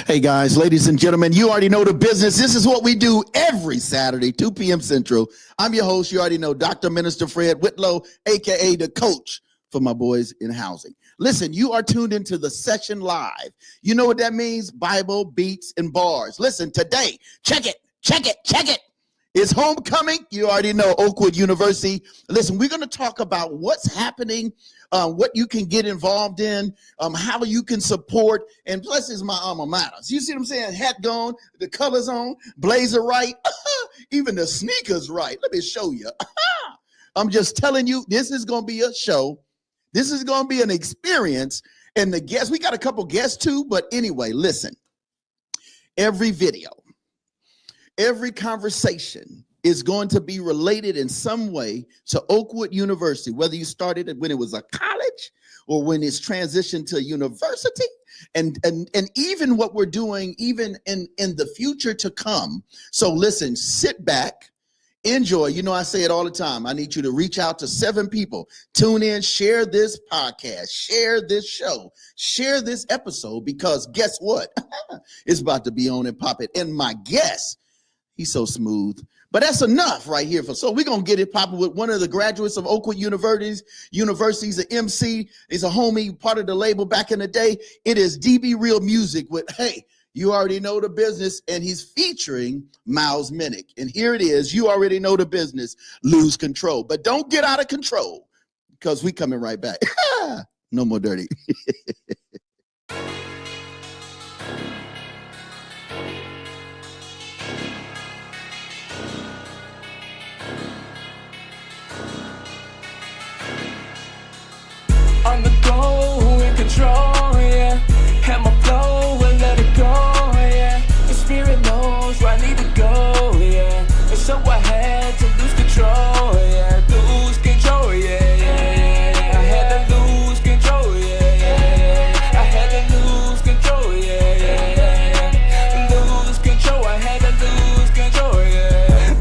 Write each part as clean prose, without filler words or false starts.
Hey guys, ladies and gentlemen, you already know the business. This is what we do every Saturday, 2 p.m. Central. I'm your host, you already know, Dr. Minister Fred Whitlow, aka the coach for my boys in housing. Listen, you are tuned into the session live. You know what that means? Bible, beats, and bars. Listen, today, check it. It's homecoming. You already know, Oakwood University. Listen, we're going to talk about what's happening, what you can get involved in, how you can support, and plus is my alma mater. You see what I'm saying? Hat gone, the colors on, blazer right, even the sneakers right. Let me show you. I'm just telling you, this is going to be a show. This is going to be an experience. And the guests, we got a couple guests too, but anyway, listen. Every video, every conversation is going to be related in some way to Oakwood University, whether you started it when it was a college or when it's transitioned to a university, and even what we're doing even in the future to come. So listen, sit back, enjoy. You know, I say it all the time. I need you to reach out to 7 people. Tune in, share this podcast, share this show, share this episode, because guess what? It's about to be on and pop it. And my guest, he's so smooth. But that's enough right here. So we're going to get it popping with one of the graduates of Oakwood University's an MC. He's a homie, part of the label back in the day. It is DB Real Music with, hey, you already know the business. And he's featuring Miles Minnick. And here it is. You already know the business. Lose control. But don't get out of control, because we coming right back. No more dirty. On the go, in control, yeah. Have my flow and let it go, yeah. The spirit knows where I need to go, yeah. And so I had to lose control, yeah. Lose control, yeah. I had to lose control, yeah. I had to lose control, yeah. Lose control, I had to lose control, yeah.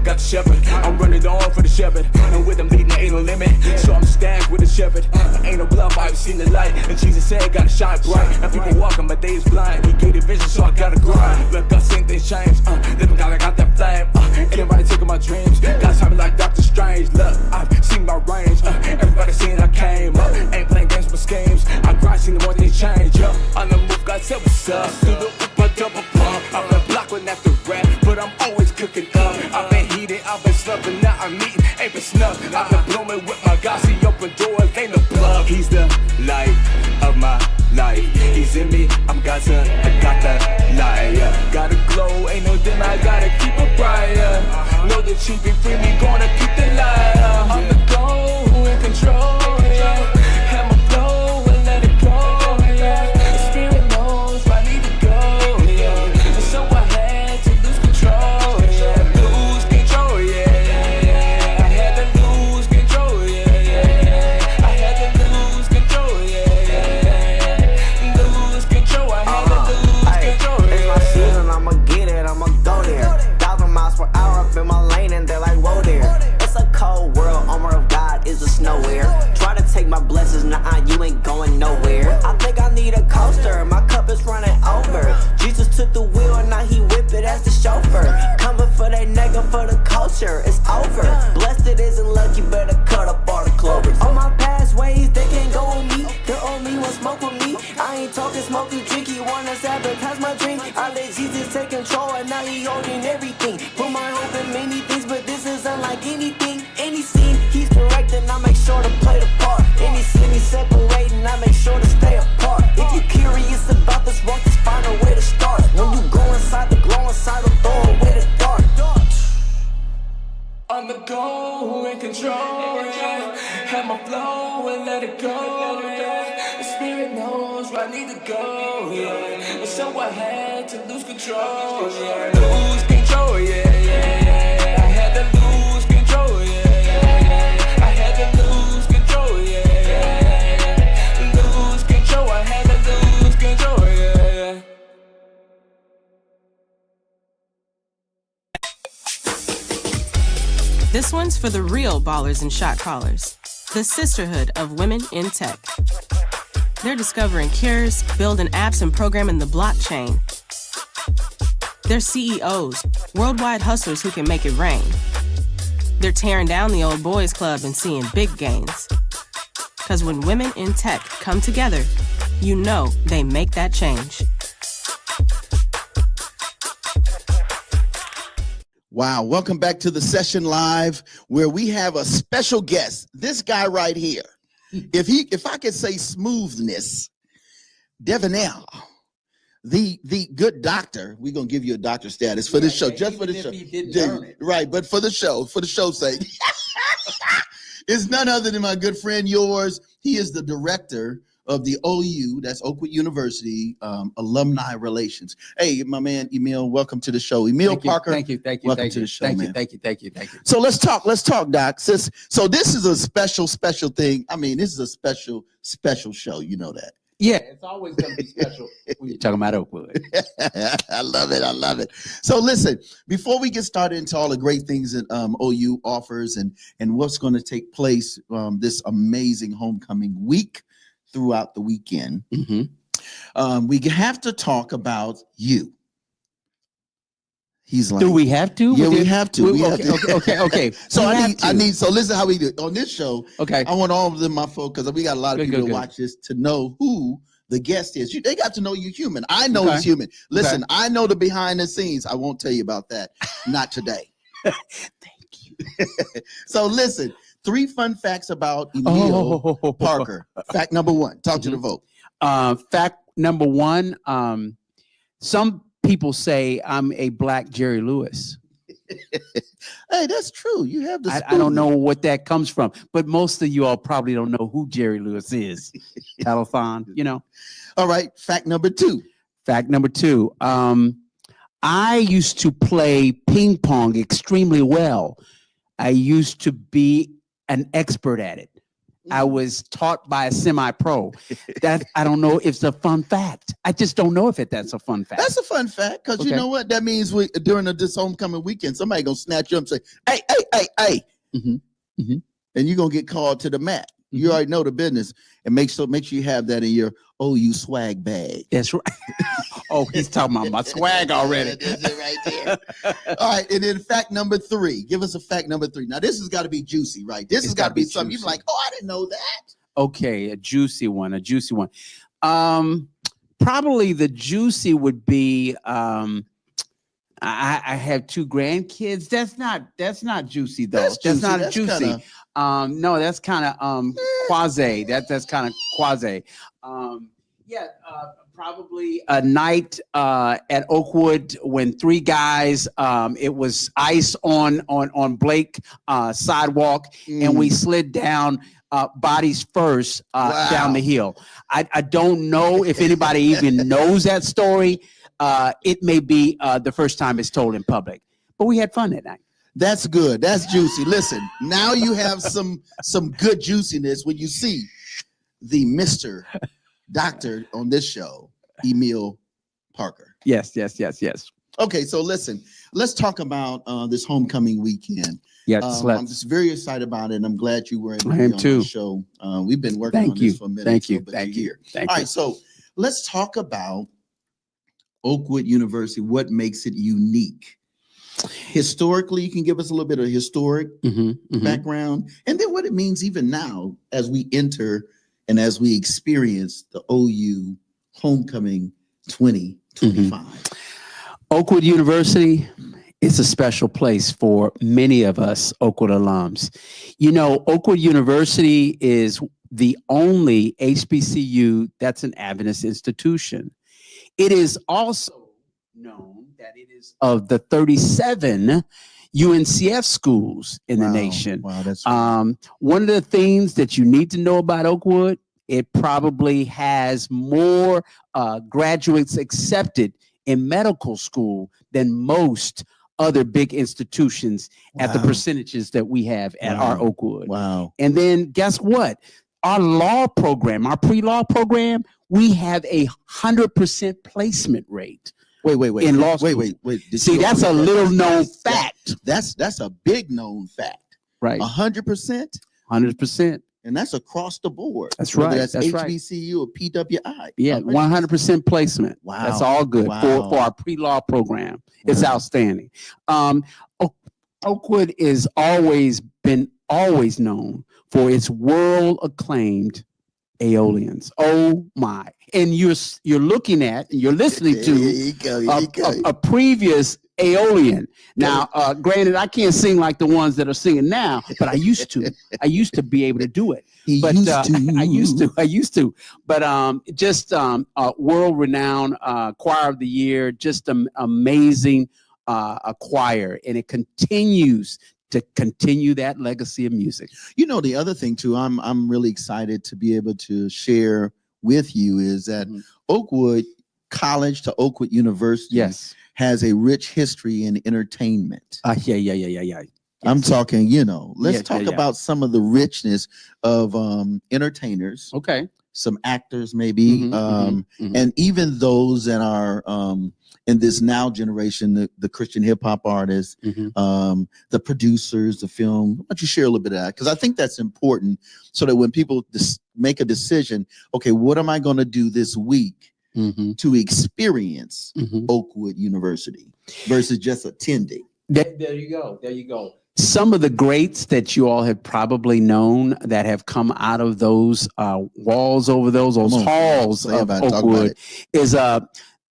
Got the shepherd. I'm running on for the shepherd. And with him leading, there ain't no limit. So I'm stacked with the shepherd. Ain't no bluff, I've seen the light. And Jesus said, gotta shine bright. And people walking, my day is blind. He gave the vision, so I gotta grind. Look, I seen things change. Living God, I got that flame. Anybody taking my dreams? God's timing like Doctor Strange. Look, I've seen my range. Everybody seen I came up. Ain't playing games with schemes. I grind, seen the more things change. On the move, God said what's up. Through the whip, I double pump. I've been blocking after rap, but I'm always cooking up. I've been heated, I've been slumping, now I'm eating, ain't been snuck. I've been blooming with my God, see open doors, ain't no plug. He's the light of my life. He's in me, I'm God's son, I got that light. Gotta glow, ain't no dim, I gotta keep it bright. Know that she be free, me gonna keep the light. I'm the go, in control, yeah. Have my flow and let it go, yeah. The spirit knows where I need to go, yeah. So I had to lose control, yeah. Lose control, yeah. I had to lose control, yeah. I had to lose control, yeah. Lose control, I had to lose control, yeah. It's my season, I'ma get it, I'ma go there. 1,000 miles per hour up in my lane and they're like, whoa there. It's a cold world, armor of God is just nowhere. Try to take my blessings, nah, you ain't going nowhere. I think I need a coaster, my cup is running over. Jesus took the wheel and now he whip it as the chauffeur. Coming for that nigga for the culture, it's over. Blessed it isn't lucky, better cut up all the clovers. On my past ways, they can't go with me. The old me won't smoke with me. I ain't talking smoky, drinky, wanna sabotage my drink. I let Jesus take control and now he holding everything. Put my hope in many things, but this is unlike anything. Any scene, he's directing, I make sure to play the part. Any sin, he's separating, I make sure to stay apart. If you're curious about this walk, just find a way to start. When you go inside the glow inside, will throw away the dark. On the go, in control, yeah. Have my flow and let it go, yeah. The spirit knows where I need to go, yeah. And so I had to lose control, yeah. Lose control, yeah. I had to lose control, yeah. I had to lose control, yeah. Lose control, I had to lose control, yeah. This one's for the real ballers and shot callers, the sisterhood of women in tech. They're discovering cures, building apps, and programming the blockchain. They're CEOs, worldwide hustlers who can make it rain. They're tearing down the old boys club and seeing big gains. Because when women in tech come together, you know they make that change. Wow, welcome back to the session live where we have a special guest. This guy right here. If I could say smoothness, Devonell, the good doctor, we're gonna give you a doctor status for this show, just for the show. Right, but for the show's sake. It's none other than my good friend yours. He is the director of the OU, that's Oakwood University, alumni relations. Hey, my man, Emile, welcome to the show. Emile Parker. Thank you. Welcome to the show, man. Thank you. So let's talk, Doc. So this is a special thing. I mean, this is a special show. You know that. Yeah, it's always going to be special when you're talking about Oakwood. I love it. So listen, before we get started into all the great things that OU offers and what's going to take place this amazing homecoming week throughout the weekend, we have to talk about you. He's like, do we have to? Yeah, we have to. Okay. So I need. So listen, how we do it on this show. Okay. I want all of them, my folks, because we got a lot of people to watch this to know who the guest is. They got to know you human. I know he's human. Listen, I know the behind the scenes. I won't tell you about that. Not today. Thank you. So listen, 3 fun facts about Emile Parker. Fact number 1. Talk to the vote. Fact number 1. Some people say I'm a black Jerry Lewis. Hey, that's true. You have the. I don't know what that comes from, but most of you all probably don't know who Jerry Lewis is. Telethon, you know. All right. Fact number 2. Fact number 2. I used to play ping pong extremely well. I used to be an expert at it. I was taught by a semi-pro. That I don't know if it's a fun fact. I just don't know if that's a fun fact. That's a fun fact because you know what that means. During this homecoming weekend, somebody gonna snatch you up and say, "Hey," and you're gonna get called to the mat. You already know the business, and make sure you have that in your OU swag bag. That's right. Oh, he's talking about my swag already. That's it right there. All right, and then fact number 3. Give us a fact number 3. Now this has got to be juicy, right? This has got to be something you're like, oh, I didn't know that. Okay, a juicy one. Probably the juicy would be I have 2 grandkids. That's not juicy though. That's not juicy. No, that's kind of quasi. That's kind of quasi. Probably a night at Oakwood when 3 guys. It was ice on Blake sidewalk, and we slid down bodies first down the hill. I don't know if anybody even knows that story. It may be the first time it's told in public, but we had fun that night. That's good. That's juicy. Listen, now you have some good juiciness when you see the Mr. Doctor on this show, Emile Parker. Yes. Okay, so listen, let's talk about this homecoming weekend. Yes, I'm just very excited about it, and I'm glad you were able to be on the show. We've been working on this for a minute. Thank you. All right, so let's talk about Oakwood University, what makes it unique. Historically, you can give us a little bit of historic background, and then what it means even now as we enter and as we experience the OU Homecoming 2025. Oakwood University is a special place for many of us Oakwood alums. You know, Oakwood University is the only HBCU that's an Adventist institution. It is also known that it is of the 37 UNCF schools in the nation. Wow, that's one of the things that you need to know about Oakwood, it probably has more graduates accepted in medical school than most other big institutions at the percentages that we have at our Oakwood. Wow. And then guess what? Our law program, our pre-law program, we have 100% placement rate. Wait. In law school. Wait. See, that's a little known fact. That's a big known fact. Right. 100%? 100%. And that's across the board. That's Whether right. That's That's right. HBCU or PWI. Yeah, 100% placement. Wow. That's all good Wow. for our pre-law program. It's Wow. outstanding. Oakwood is always known for its world acclaimed aeolians. Oh my. And you're looking at and you're listening to a previous aeolian. Now, granted, I can't sing like the ones that are singing now, but I used to. I used to be able to do it. I used to. But just world-renowned choir of the year, just an amazing choir, and it continues to continue that legacy of music. You know, the other thing too, I'm really excited to be able to share with you is that Oakwood College to Oakwood University has a rich history in entertainment. Yeah. I'm talking, let's talk about some of the richness of entertainers. Okay. Some actors maybe, and even those that are in this now generation, the Christian hip hop artists, the producers, the film. Why don't you share a little bit of that? Because I think that's important so that when people make a decision, okay, what am I going to do this week to experience Oakwood University versus just attending? There you go. Some of the greats that you all have probably known that have come out of those walls over those halls of Oakwood is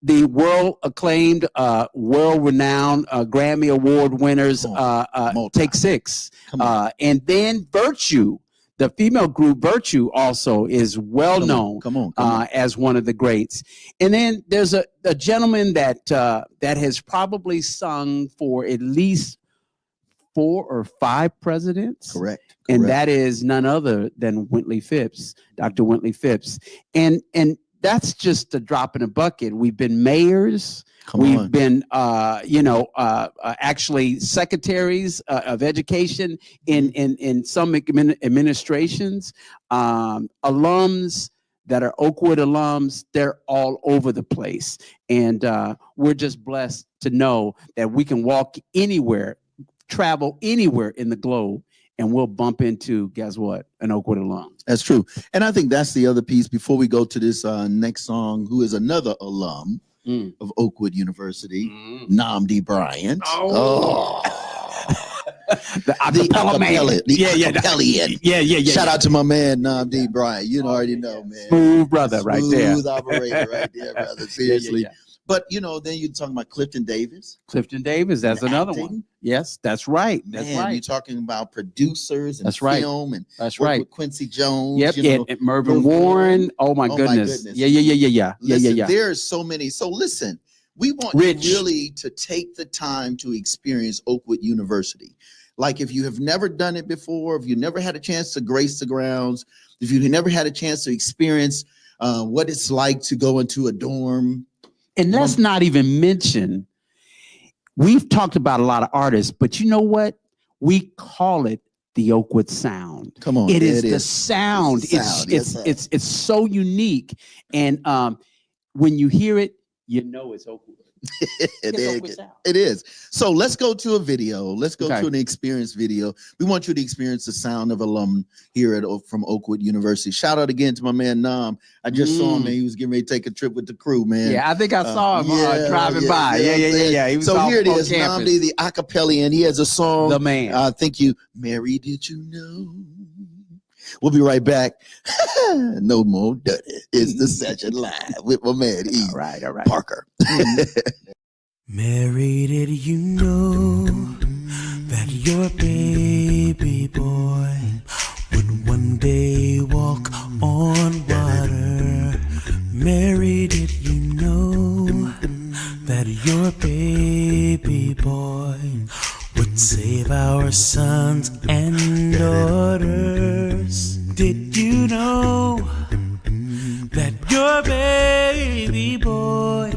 the world acclaimed, world renowned Grammy Award winners, Take Six. And then Virtue, the female group Virtue also is well known as one of the greats. And then there's a gentleman that has probably sung for at least 4 or 5 presidents. Correct. And that is none other than Wintley Phipps, Dr. Wintley Phipps. And that's just a drop in a bucket. We've been mayors. We've been, actually secretaries of education in some administrations, alums that are Oakwood alums. They're all over the place. And we're just blessed to know that we can walk anywhere, travel anywhere in the globe, and we'll bump into, guess what, an Oakwood alum. That's true. And I think that's the other piece before we go to this next song, who is another alum of Oakwood University, Nnamdi Bryant. The acapella. Yeah. Shout out to my man, Nnamdi Bryant. You already know, man. Smooth brother right there. Smooth operator right there, brother. Seriously. Yeah. But, then you're talking about Clifton Davis. Clifton Davis, that's another one. Yes, that's right. That's right. You're talking about producers and film and that's right. With Quincy Jones. Yep, and Mervyn Warren. Oh my goodness. Yeah. There's so many. So listen, we want you really to take the time to experience Oakwood University. Like if you have never done it before, if you never had a chance to grace the grounds, if you never had a chance to experience what it's like to go into a dorm. And let's not even mention, we've talked about a lot of artists, but you know what? We call it the Oakwood sound. Come on. It is the sound. It's so unique. And when you hear it, you know it's Oakwood. It is. So let's go to a video. Let's go to an experience video. We want you to experience the sound of alum here from Oakwood University. Shout out again to my man Nam. I just saw him, man. He was getting ready to take a trip with the crew, man. Yeah, I think I saw him driving by. Yeah. He was so here it is, Nnamdi, the acapellian. He has a song. The man. Thank you. Mary, did you know? We'll be right back. No More Dirty. It's the session live with my man E. All right. Parker. Mary, did you know that your baby boy would one day walk on water? Mary, did you know that your baby boy would save our sons and daughters? Did you know that your baby boy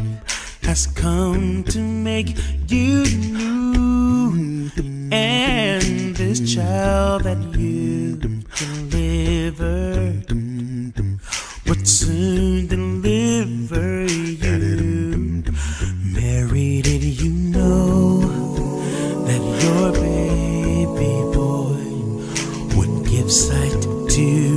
has come to make you new? And this child that you delivered would soon deliver you. Mary, did you know that your baby boy would give sight to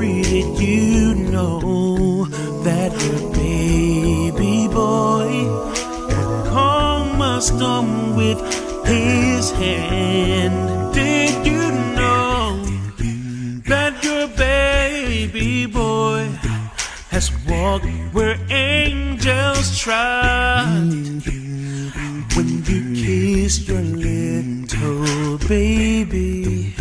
Mary, did you know that your baby boy calmed my storm with his hand? Did you know that your baby boy has walked where angels trod? When you kiss your little baby,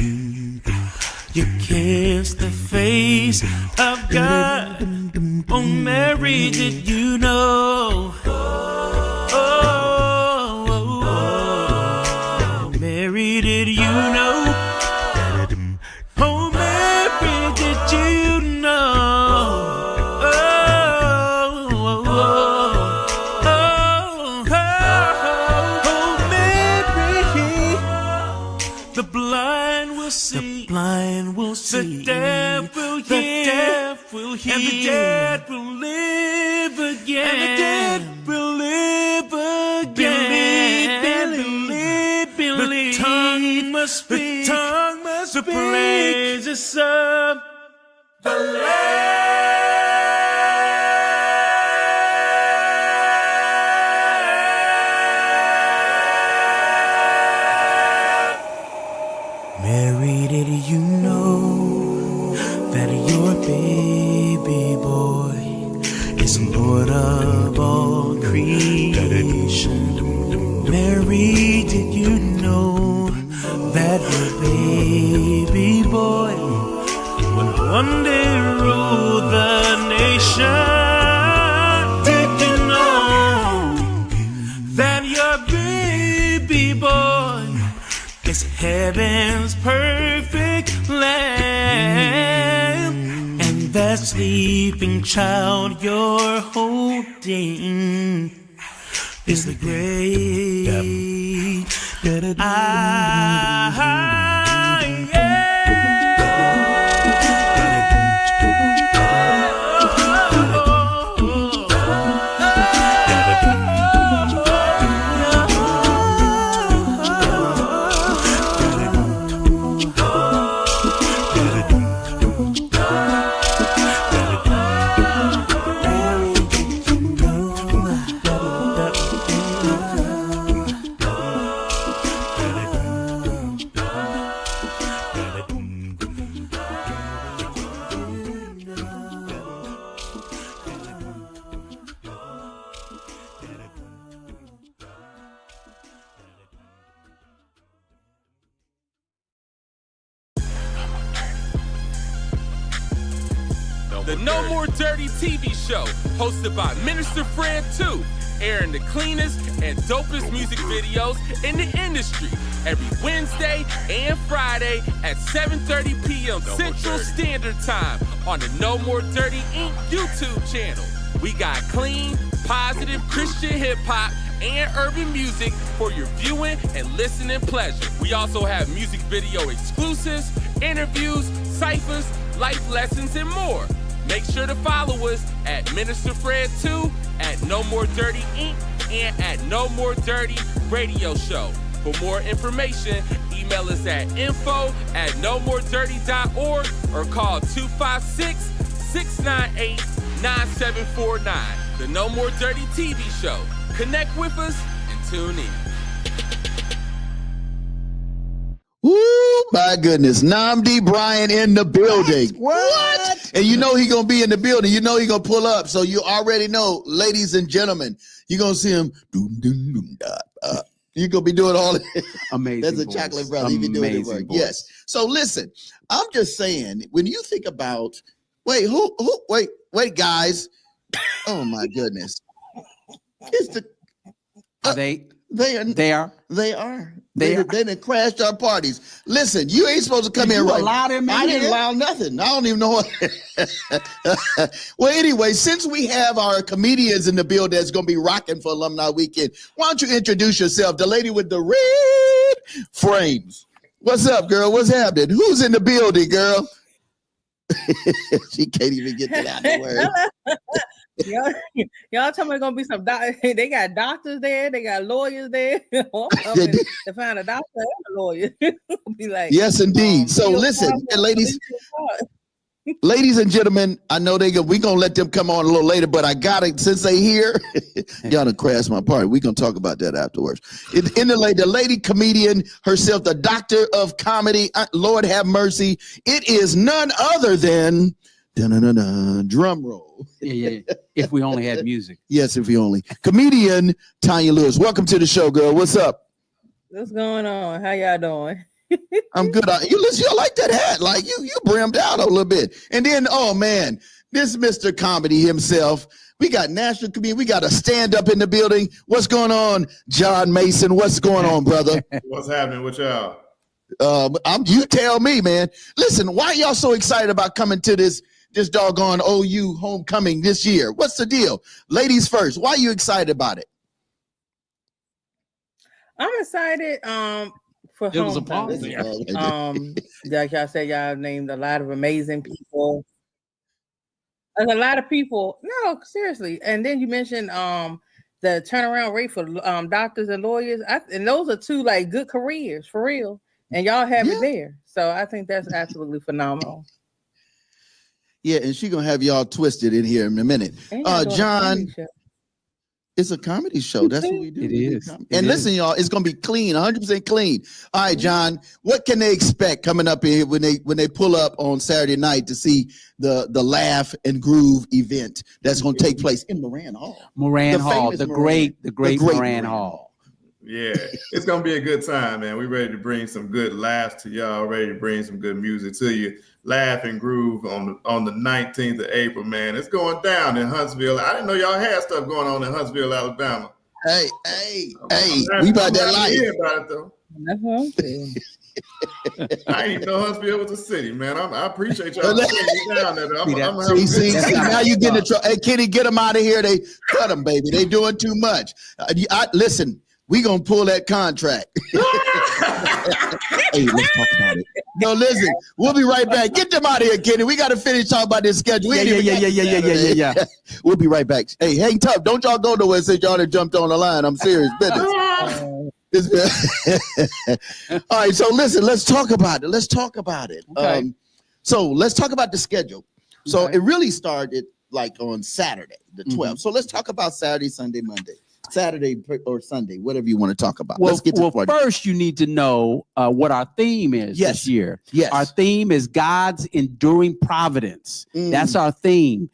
you kiss the face of God. Oh, Mary, did you know? Oh, Mary, did you know? Oh, Mary, did you know? The blind will see, the deaf will hear, and the dead will live again. And the dead will live again. Believe. The tongue must speak, the praises of the Lamb. Mary, did you know that your baby boy is Lord of all creation? Mary, did you know that your baby boy will one day rule the nation? Did you know that your baby boy is heaven's perfect lamb? And that sleeping child you're holding is the great I am. The No More Dirty TV show, hosted by Minister Fred 2, airing the cleanest and dopest music videos in the industry every Wednesday and Friday at 7:30 p.m. Central Standard Time on the No More Dirty Inc. YouTube channel. We got clean, positive Christian hip-hop and urban music for your viewing and listening pleasure. We also have music video exclusives, interviews, ciphers, life lessons, and more. Make sure to follow us at Minister Fred 2, at No More Dirty Inc., and at No More Dirty Radio Show. For more information, email us at info@nomoredirty.org or call 256-698-9749. The No More Dirty TV show. Connect with us and tune in. Woo, my goodness. Namdi Bryan in the building. What? And you know he gonna be in the building. You know he gonna pull up. So you already know, ladies and gentlemen, you're gonna see him. You're gonna be doing all that. Amazing. That's a voice. chocolate brother. He be doing it work. Voice. Yes. So listen, I'm just saying, when you think about, wait, guys. Oh my goodness. It's the Are they? They are. They are. They are. They are. They done crashed our parties. Listen, you ain't supposed to come in right. Allow them in I didn't here? allow nothing. I don't even know what. Well, anyway, since we have our comedians in the building that's going to be rocking for Alumni Weekend, why don't you introduce yourself? The lady with the red frames. What's up, girl? What's happening? Who's in the building, girl? She can't even get that out of the word. Y'all tell me gonna be some they got doctors there, they got lawyers there. To find a doctor and a lawyer. Be like, yes, indeed. So listen, ladies. Ladies and gentlemen, I know we're gonna let them come on a little later, but I got it since they here. Y'all done crashed my party. We're gonna talk about that afterwards. The lady comedian herself, the doctor of comedy, Lord have mercy. It is none other than drum roll. Yeah. If we only had music. Yes, if we only. Comedian Tanya Lewis. Welcome to the show, girl. What's up? What's going on? How y'all doing? I'm good. You like that hat? Like you brimmed out a little bit. And then, oh man, this Mr. Comedy himself. We got national comedian. We got a stand-up in the building. What's going on, John Mason? What's going on, brother? What's happening with y'all? You tell me, man. Listen, why y'all so excited about coming to this doggone OU homecoming this year? What's the deal? Ladies first. Why are you excited about it? I'm excited. For it was a homecoming. there. Like y'all said, y'all named a lot of amazing people. There's a lot of people. No, seriously. And then you mentioned the turnaround rate for doctors and lawyers, and those are two like good careers for real. And y'all have it there, so I think that's absolutely phenomenal. Yeah, and she's gonna have y'all twisted in here in a minute. John. It's a comedy show. That's what we do. It is. And listen, y'all, it's gonna be clean, 100% clean. All right, John, what can they expect coming up here when they pull up on Saturday night to see the Laugh and Groove event that's gonna take place in Moran Hall? Moran Hall, the great Moran Hall. Yeah, it's gonna be a good time, man. We're ready to bring some good laughs to y'all. Ready to bring some good music to you. Laugh and Groove on the 19th of April, man. It's going down in Huntsville. I didn't know y'all had stuff going on in Huntsville, Alabama. Hey, we about that life. About it, though. That's what I'm saying. I didn't even know Huntsville was a city, man. I appreciate y'all taking down there. See, now you get in trouble. Hey, Kenny, get them out of here. They cut them, baby. They doing too much. Listen. We gonna pull that contract. Hey, let's talk about it. No, listen, we'll be right back. Get them out of here, Kenny. We gotta finish talking about this schedule. Yeah. We'll be right back. Hey, hang tough. Don't y'all go nowhere since y'all done jumped on the line. I'm serious business. All right, so listen, let's talk about it. Okay. So let's talk about the schedule. So it really started like on Saturday, the 12th. So let's talk about Saturday, Sunday, Monday. Saturday or Sunday, whatever you want to talk about. Let's get to the party. First, you need to know what our theme is this year. Yes. Our theme is God's enduring providence. That's our theme.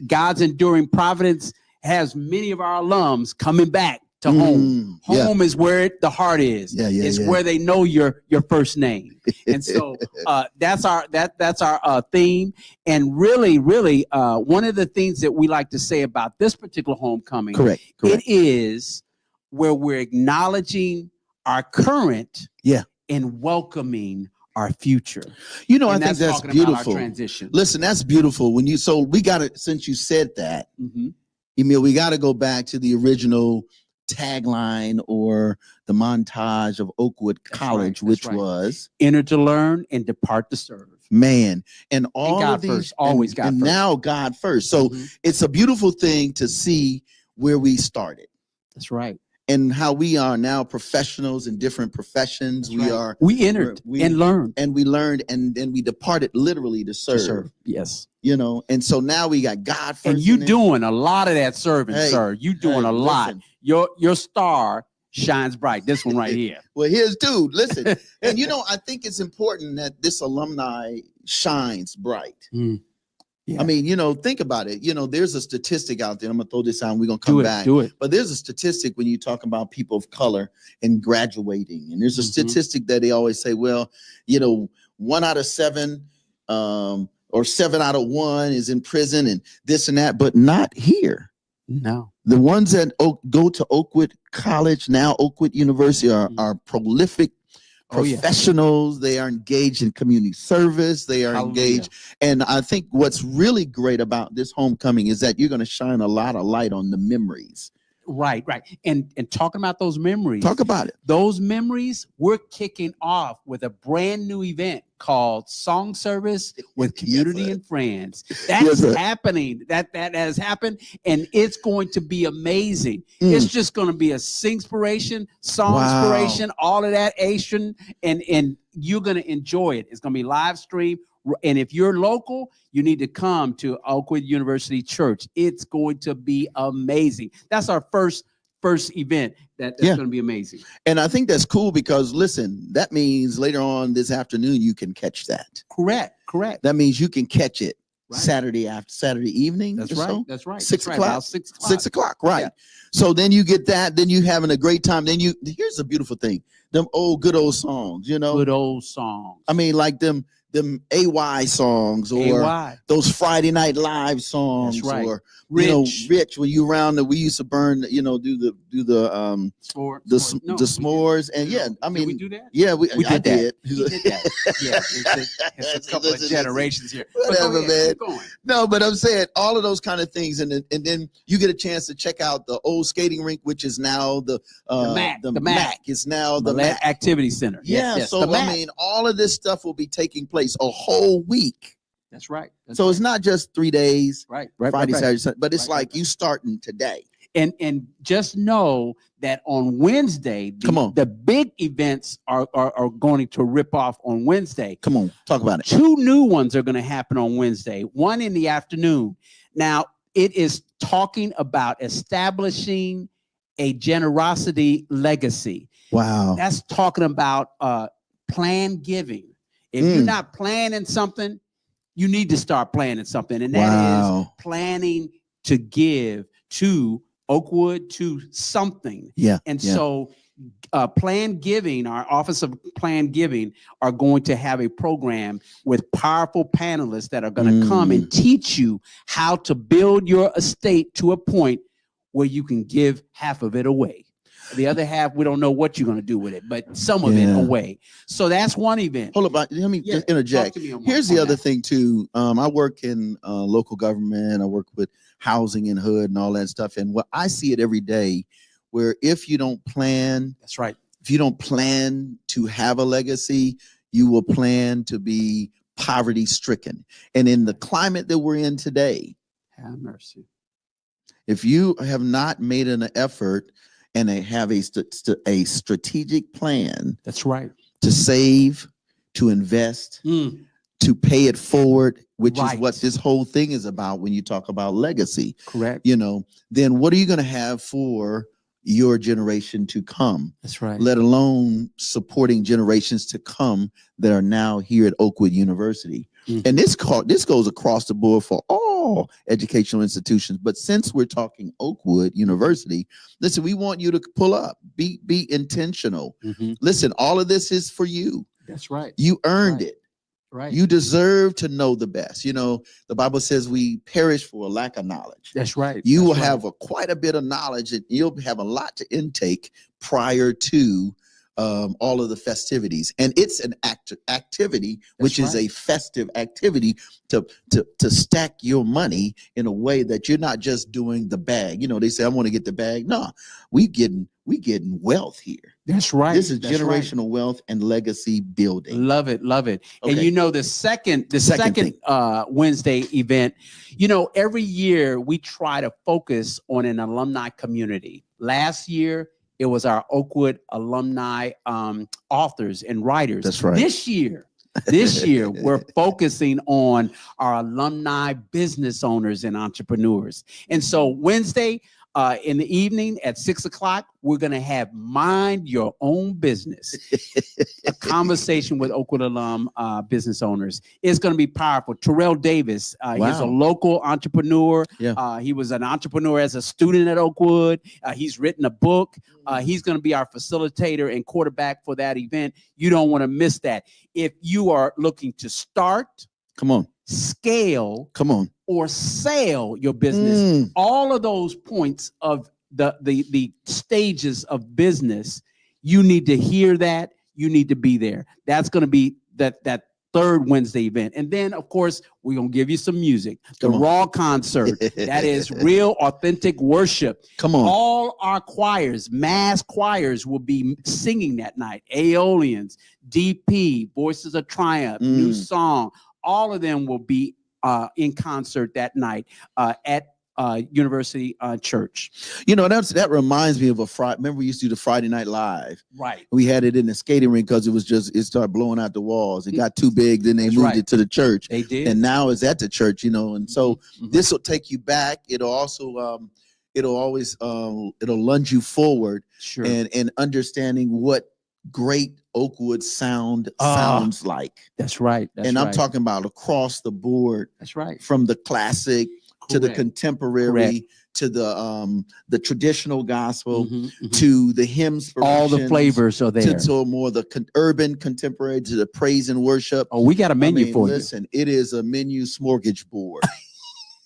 God's enduring providence has many of our alums coming back to home. Home is where the heart is. It's where they know your first name. And so that's our theme. And really, one of the things that we like to say about this particular homecoming, correct. It is where we're acknowledging our current and welcoming our future. You know, I think that's beautiful. Transition. Listen, that's beautiful. We got it, since you said that, Emile, we got to go back to the original tagline or the montage of Oakwood College, which was enter to learn and depart to serve. Man, and all God of these first, always God and first. Now God first. So it's a beautiful thing to see where we started. That's right. And how we are now professionals in different professions. That's we entered and learned. And we learned and then we departed literally to serve. Yes. You know, and so now we got God first. And you doing a lot of that serving, sir. You doing a lot. Listen. Your star shines bright. This one right here. Well, here's dude. Listen, and you know, I think it's important that this alumni shines bright. Yeah. I mean, you know, think about it. You know, there's a statistic out there. I'm gonna throw this out and we're gonna come back. Do it. But there's a statistic when you talk about people of color and graduating. And there's a statistic that they always say, well, you know, 1 out of 7 or 7 out of 1 is in prison and this and that, but not here. No. The ones that go to Oakwood College, now Oakwood University, are prolific professionals. They are engaged in community service. They are engaged. And I think what's really great about this homecoming is that you're going to shine a lot of light on the memories. Right. And talking about those memories. Talk about it. Those memories, we're kicking off with a brand new event called Song Service with Community sir. and Friends. Yes, That's sir. happening. That has happened, and it's going to be amazing. Mm. It's just going to be a singspiration, song Wow. inspiration, all of that Asian, and you're going to enjoy it. It's going to be live stream. And if you're local, you need to come to Oakwood University Church. It's going to be amazing. That's our first event. That's going to be amazing. And I think that's cool because, listen, that means later on this afternoon you can catch that. Correct. That means you can catch it Right. Saturday evening. That's or right. so? That's right. 6 That's right, o'clock. about 6 o'clock. 6 o'clock, right? Yeah. So then you get that. Then you having a great time. Then here's the beautiful thing: them good old songs. You know, Good old songs. I mean, like them AY songs or AY. those Friday Night Live songs, That's right. or Rich. Rich when you around we used to burn, do the s'mores, and did we do that? yeah, we did I that. did. He did that. Yeah, it's a couple of generations here. But go Whatever, ahead, man. keep going. No, but I'm saying all of those kind of things, and then you get a chance to check out the old skating rink, which is now the MAC. The The MAC. MAC. It's now the Mallet MAC. Activity Center. Yeah, Yes, so the MAC. I mean, all of this stuff will be taking place a whole week. That's right. That's So right. it's not just 3 days, right. Friday, right. Saturday, Sunday, but it's Right, like you starting today. And just know that on Wednesday, Come on. the big events are going to rip off on Wednesday. Come on, talk about it. 2 new ones are going to happen on Wednesday, one in the afternoon. Now, it is talking about establishing a generosity legacy. Wow. That's talking about planned giving. If you're not planning something, you need to start planning something. And that is planning to give to Oakwood, to something. Yeah. And so Planned Giving, our Office of Planned Giving, are going to have a program with powerful panelists that are going to come and teach you how to build your estate to a point where you can give half of it away. The other half, we don't know what you're going to do with it, but some of it away. So that's one event. Hold up, let me just interject. Here's the other thing too. I work in local government. I work with housing and HUD and all that stuff. And what I see it every day, where if you don't plan, that's right. If you don't plan to have a legacy, you will plan to be poverty stricken. And in the climate that we're in today, have mercy. If you have not made an effort and have a strategic plan, that's right, to save, to invest, to pay it forward, which is what this whole thing is about when you talk about legacy. Correct. Then what are you going to have for your generation to come? That's right. Let alone supporting generations to come that are now here at Oakwood University. And this goes across the board for all educational institutions. But since we're talking Oakwood University, listen, we want you to pull up, be intentional. Listen, all of this is for you. That's right. You earned it. Right. You deserve to know the best. The Bible says we perish for a lack of knowledge. That's right. You will have quite a bit of knowledge, and you'll have a lot to intake prior to all of the festivities. And it's an activity, which is a festive activity to stack your money in a way that you're not just doing the bag. They say, I want to get the bag. No, we getting wealth here. That's right. This is generational wealth and legacy building. Love it. Okay. And the second Wednesday event, every year we try to focus on an alumni community. Last year, it was our Oakwood alumni authors and writers. That's right. This year, we're focusing on our alumni business owners and entrepreneurs. And so Wednesday in the evening at 6 o'clock, we're going to have Mind Your Own Business, a conversation with Oakwood alum business owners. It's going to be powerful. Terrell Davis, he's a local entrepreneur. Yeah. He was an entrepreneur as a student at Oakwood. He's written a book. He's going to be our facilitator and quarterback for that event. You don't want to miss that. If you are looking to start, come on, scale, come on, or sell your business, all of those points of the stages of business, you need to hear that. You need to be there. That's going to be that third Wednesday event. And then, of course, we're going to give you some music. The Come on. Raw concert. That is real, authentic worship. Come on. All our choirs, mass choirs, will be singing that night. Aeolians, DP, Voices of Triumph, New Song. All of them will be in concert that night at University Church. You know, that reminds me of a Friday. Remember, we used to do the Friday Night Live. Right. We had it in the skating rink because it started blowing out the walls. It got too big. Then they moved it to the church. They did. And now it's at the church, you know. And so this will take you back. It'll also, it'll lunge you forward. Sure. And understanding what great Oakwood sounds like. That's right. And I'm talking about across the board. That's right. From the classic to the Correct. contemporary, Correct. to the traditional gospel, to the hymns, all the flavors are there. to more the urban contemporary, to the praise and worship. Oh, we got a menu for listen, it is a menu smorgasbord.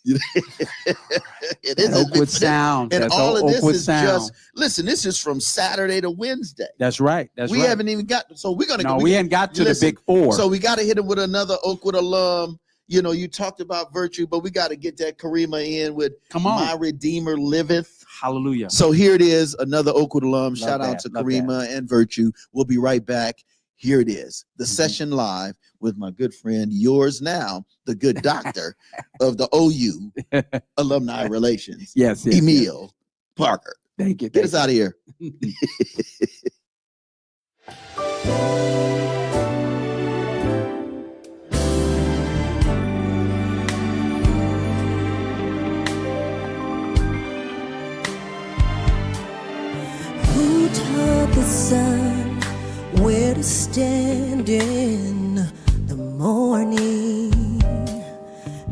It is Oakwood sound. and That's all of this Oakwood is sound. just listen. This is from Saturday to Wednesday. That's right. We haven't even got. So we're gonna. No, we ain't got to the big four. So we got to hit him with another Oakwood alum. You know, you talked about virtue, but we got to get that Karima in with My Redeemer Liveth. Hallelujah. So here it is, another Oakwood alum. Love Shout out that, to love Karima and Virtue. We'll be right back. Here it is, the session live with my good friend, yours now, the good doctor of the OU alumni relations. Yes, Emile Parker. Thank you. Get us out of here. Who taught the sun where to stand in the morning?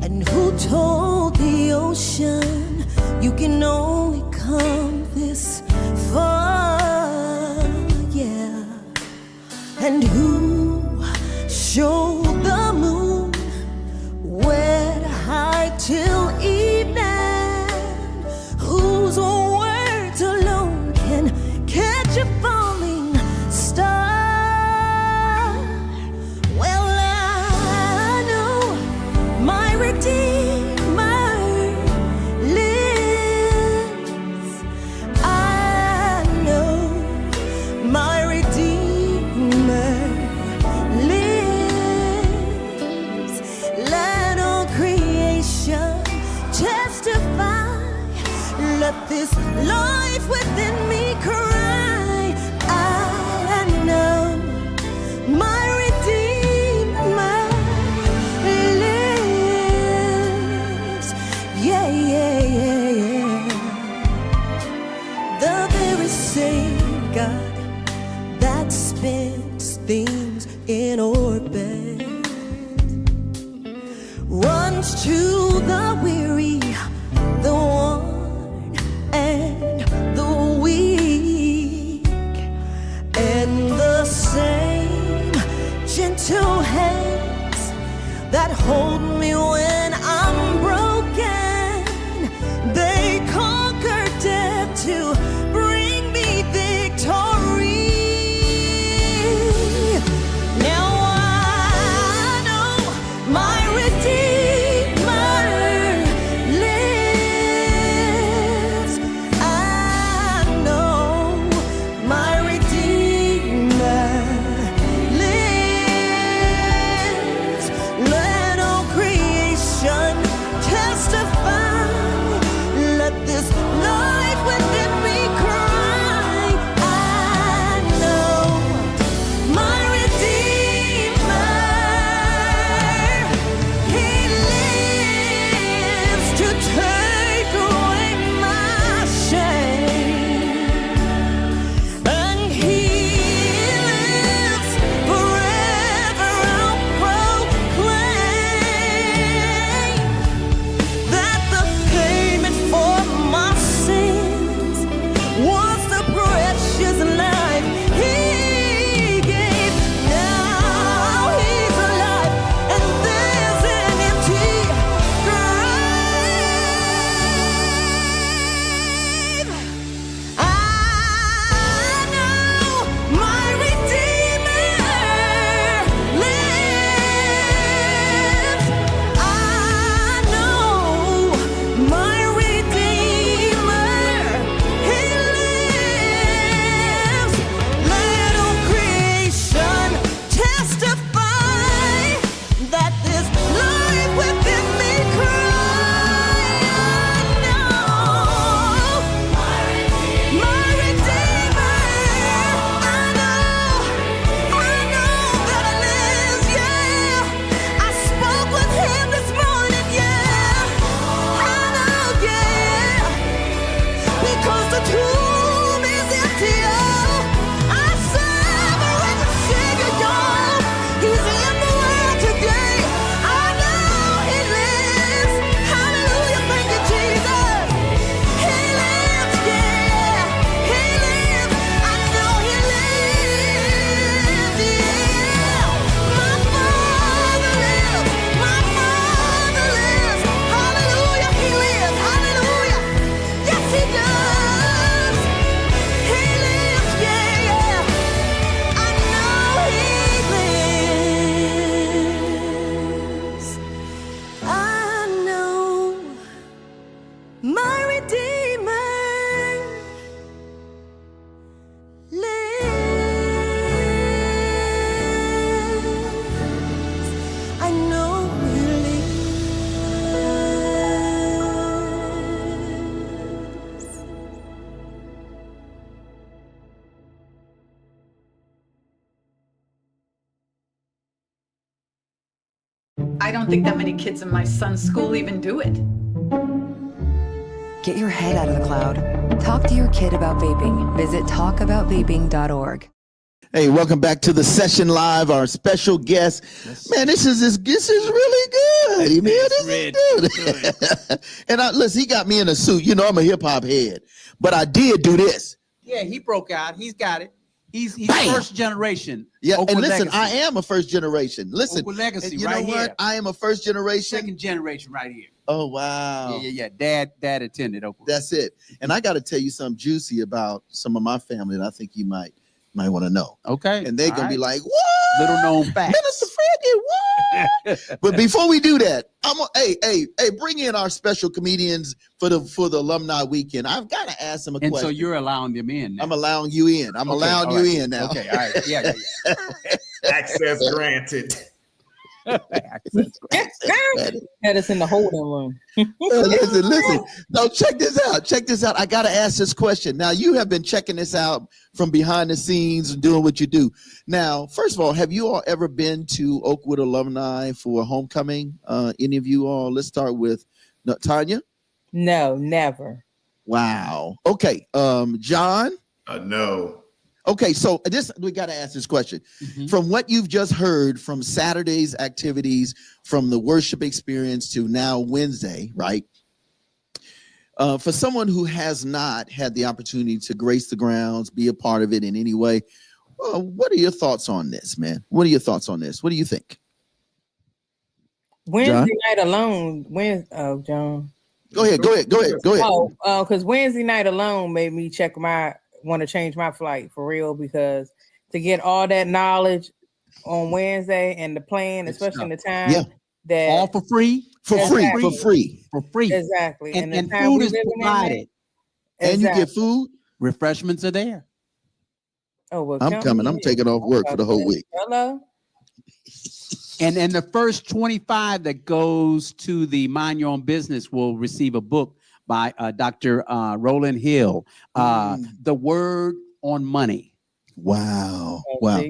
And who told the ocean you can only come this far? Yeah. And who showed the moon where to hide till evening? Whose words alone can catch a falling star? Well, I know my Redeemer lives. I know my Redeemer lives. Let all creation testify. Let this life within me cry. I know my Redeemer lives. Yeah, yeah, yeah, yeah. The very same God that spins things in orbit runs to the weary, the worn and the weak, and the same gentle hands that hold me when I'm broken, they conquer death to bring me victory. Now I know my Redeemer lives. I know my Redeemer lives. Let all creation I don't think that many kids in my son's school even do it. Get your head out of the cloud. Talk to your kid about vaping. Visit talkaboutvaping.org. Hey, welcome back to the session live. Our special guest, man, this is really good. Emile, this is good. And listen, he got me in a suit. You know, I'm a hip hop head, but I did do this. Yeah, he broke out. He's got it. He's Bam! first generation. Yeah, Oakwood and listen, legacy. I am a first generation. Listen, Oakwood legacy, you right know what? here. I am a first generation. Second generation right here. Oh wow. Yeah. Dad attended Oakwood. That's it. And I got to tell you something juicy about some of my family that I think you might want to know. Okay. And they're gonna be like, what? Little known facts. Minister Fred did what? But before we do that, hey, bring in our special comedians for the alumni weekend. I've got to ask them a question. So you're allowing them in now. I'm allowing you in. I'm allowing you in now. Okay, all right. Yeah. Access granted. Had us in the holding room. Listen. No, check this out. I got to ask this question. Now, you have been checking this out from behind the scenes and doing what you do. Now, first of all, have you all ever been to Oakwood alumni for homecoming? Any of you all? Let's start with Tanya. No, never. Wow. Okay. John. No. Okay, so we got to ask this question. Mm-hmm. From what you've just heard from Saturday's activities, from the worship experience to now Wednesday, right? For someone who has not had the opportunity to grace the grounds, be a part of it in any way, what are your thoughts on this, man? What are your thoughts on this? What do you think? Wednesday night alone, John. Go ahead. Oh, because Wednesday night alone made me want to change my flight for real, because to get all that knowledge on Wednesday and the plan, especially in the time that all for free, for free. Exactly. And food is provided. And you get food. Refreshments are there. Oh, well, I'm coming. I'm taking off work for the whole week. Hello. And the first 25 that goes to the Mind Your Own Business will receive a book by Dr. Roland Hill, The Word on Money. Wow. All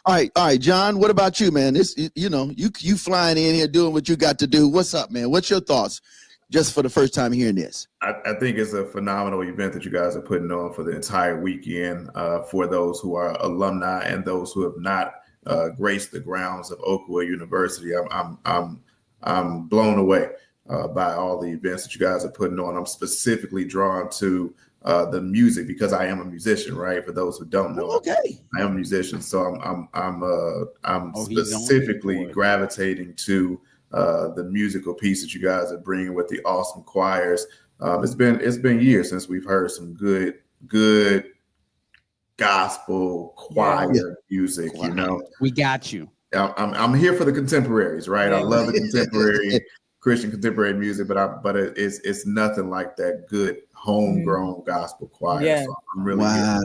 right, John, what about you, man? This, you flying in here doing what you got to do. What's up, man? What's your thoughts just for the first time hearing this? I think it's a phenomenal event that you guys are putting on for the entire weekend for those who are alumni and those who have not graced the grounds of Oakwood University. I'm blown away by all the events that you guys are putting on. I'm specifically drawn to the music because I am a musician, right? For those who don't know, I am a musician, so I'm specifically gravitating to the musical piece that you guys are bringing with the awesome choirs. It's been years since we've heard some good gospel choir music. You know, we got you. I'm here for the contemporaries, right? I love the contemporary. Christian contemporary music, but it's nothing like that good homegrown gospel choir. Yeah. So I'm really Man,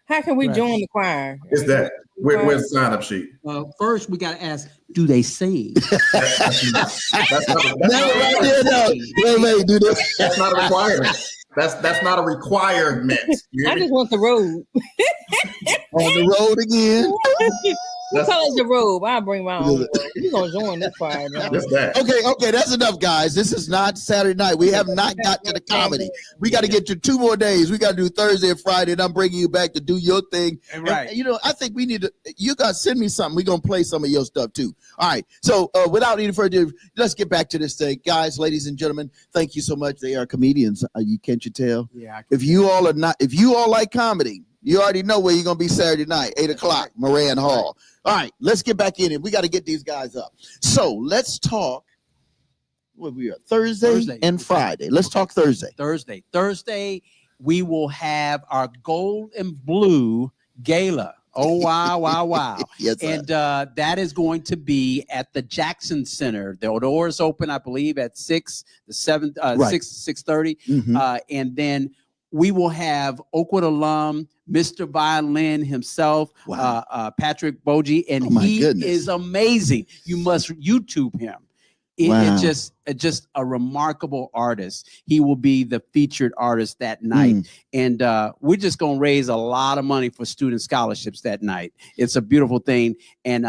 how can we join the choir? It's that. Where's the sign up sheet? First, we got to ask, do they sing? That's not a requirement. That's not a requirement. I just want the robe. On the road again. What color is the robe? I'll bring my own robe. You're going to join this choir. Okay, that's enough, guys. This is not Saturday night. We have not got to the comedy. We got to get to 2 more days. We got to do Thursday and Friday, and I'm bringing you back to do your thing. Right. And, I think we need to, you guys send me something. We're going to play some of your stuff, too. All right. So without any further ado, let's get back to this thing. Guys, ladies and gentlemen, thank you so much. They are comedians. Can't you tell? Yeah. If you all like comedy, you already know where you're going to be Saturday night, 8 o'clock, Moran Hall. All right, let's get back in it. We got to get these guys up. So let's talk. What we are Thursday and Friday. Let's talk Thursday. Thursday, we will have our gold and blue gala. Oh, wow. Yes, sir. And that is going to be at the Jackson Center. The doors open, I believe, at 6 to 6:30. Mm-hmm. And then we will have Oakwood alum, Mr. Violin himself, Patrick Bogie, and he is amazing. You must YouTube him. Wow. Just a remarkable artist. He will be the featured artist that night. And we're just going to raise a lot of money for student scholarships that night. It's a beautiful thing. And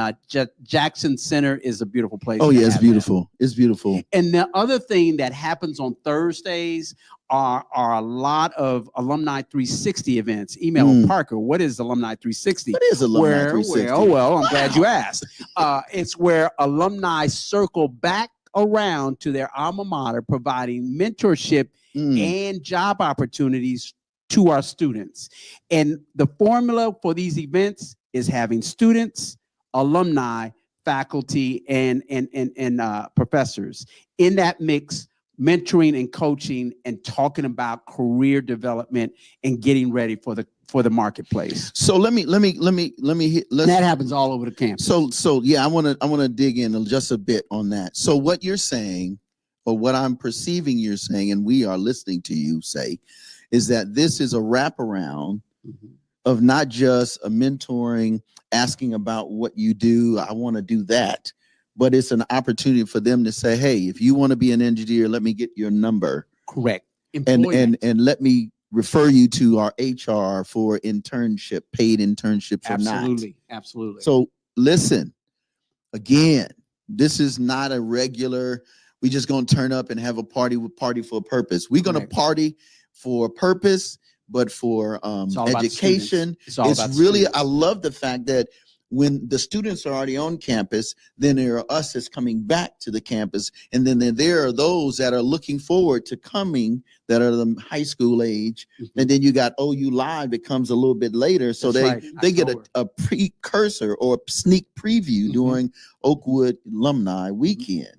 Jackson Center is a beautiful place. Oh, yeah, it's beautiful. It's beautiful. And the other thing that happens on Thursdays are a lot of Alumni 360 events. Emile Parker, what is Alumni 360? What is Alumni 360? Well, I'm glad you asked. It's where alumni circle back around to their alma mater, providing mentorship and job opportunities to our students. And the formula for these events is having students, alumni, faculty, and professors in that mix, mentoring and coaching and talking about career development and getting ready for the marketplace. So let me hit. That happens all over the campus. So yeah, I want to dig in just a bit on that. So what you're saying, or what I'm perceiving you're saying, and we are listening to you say, is that this is a wraparound of not just a mentoring, asking about what you do. I want to do that. But it's an opportunity for them to say, hey, if you want to be an engineer, let me get your number. Correct. And let me refer you to our HR for internship, paid internships or not. Absolutely. So listen, again, this is not a regular, we just going to turn up and have a party for a purpose. We're going to party for a purpose, but for education. It's really, students. I love the fact that when the students are already on campus, then there are us that's coming back to the campus. And then there are those that are looking forward to coming that are the high school age. And then you got OU Live that comes a little bit later. So they get a precursor or a sneak preview during Oakwood Alumni Weekend.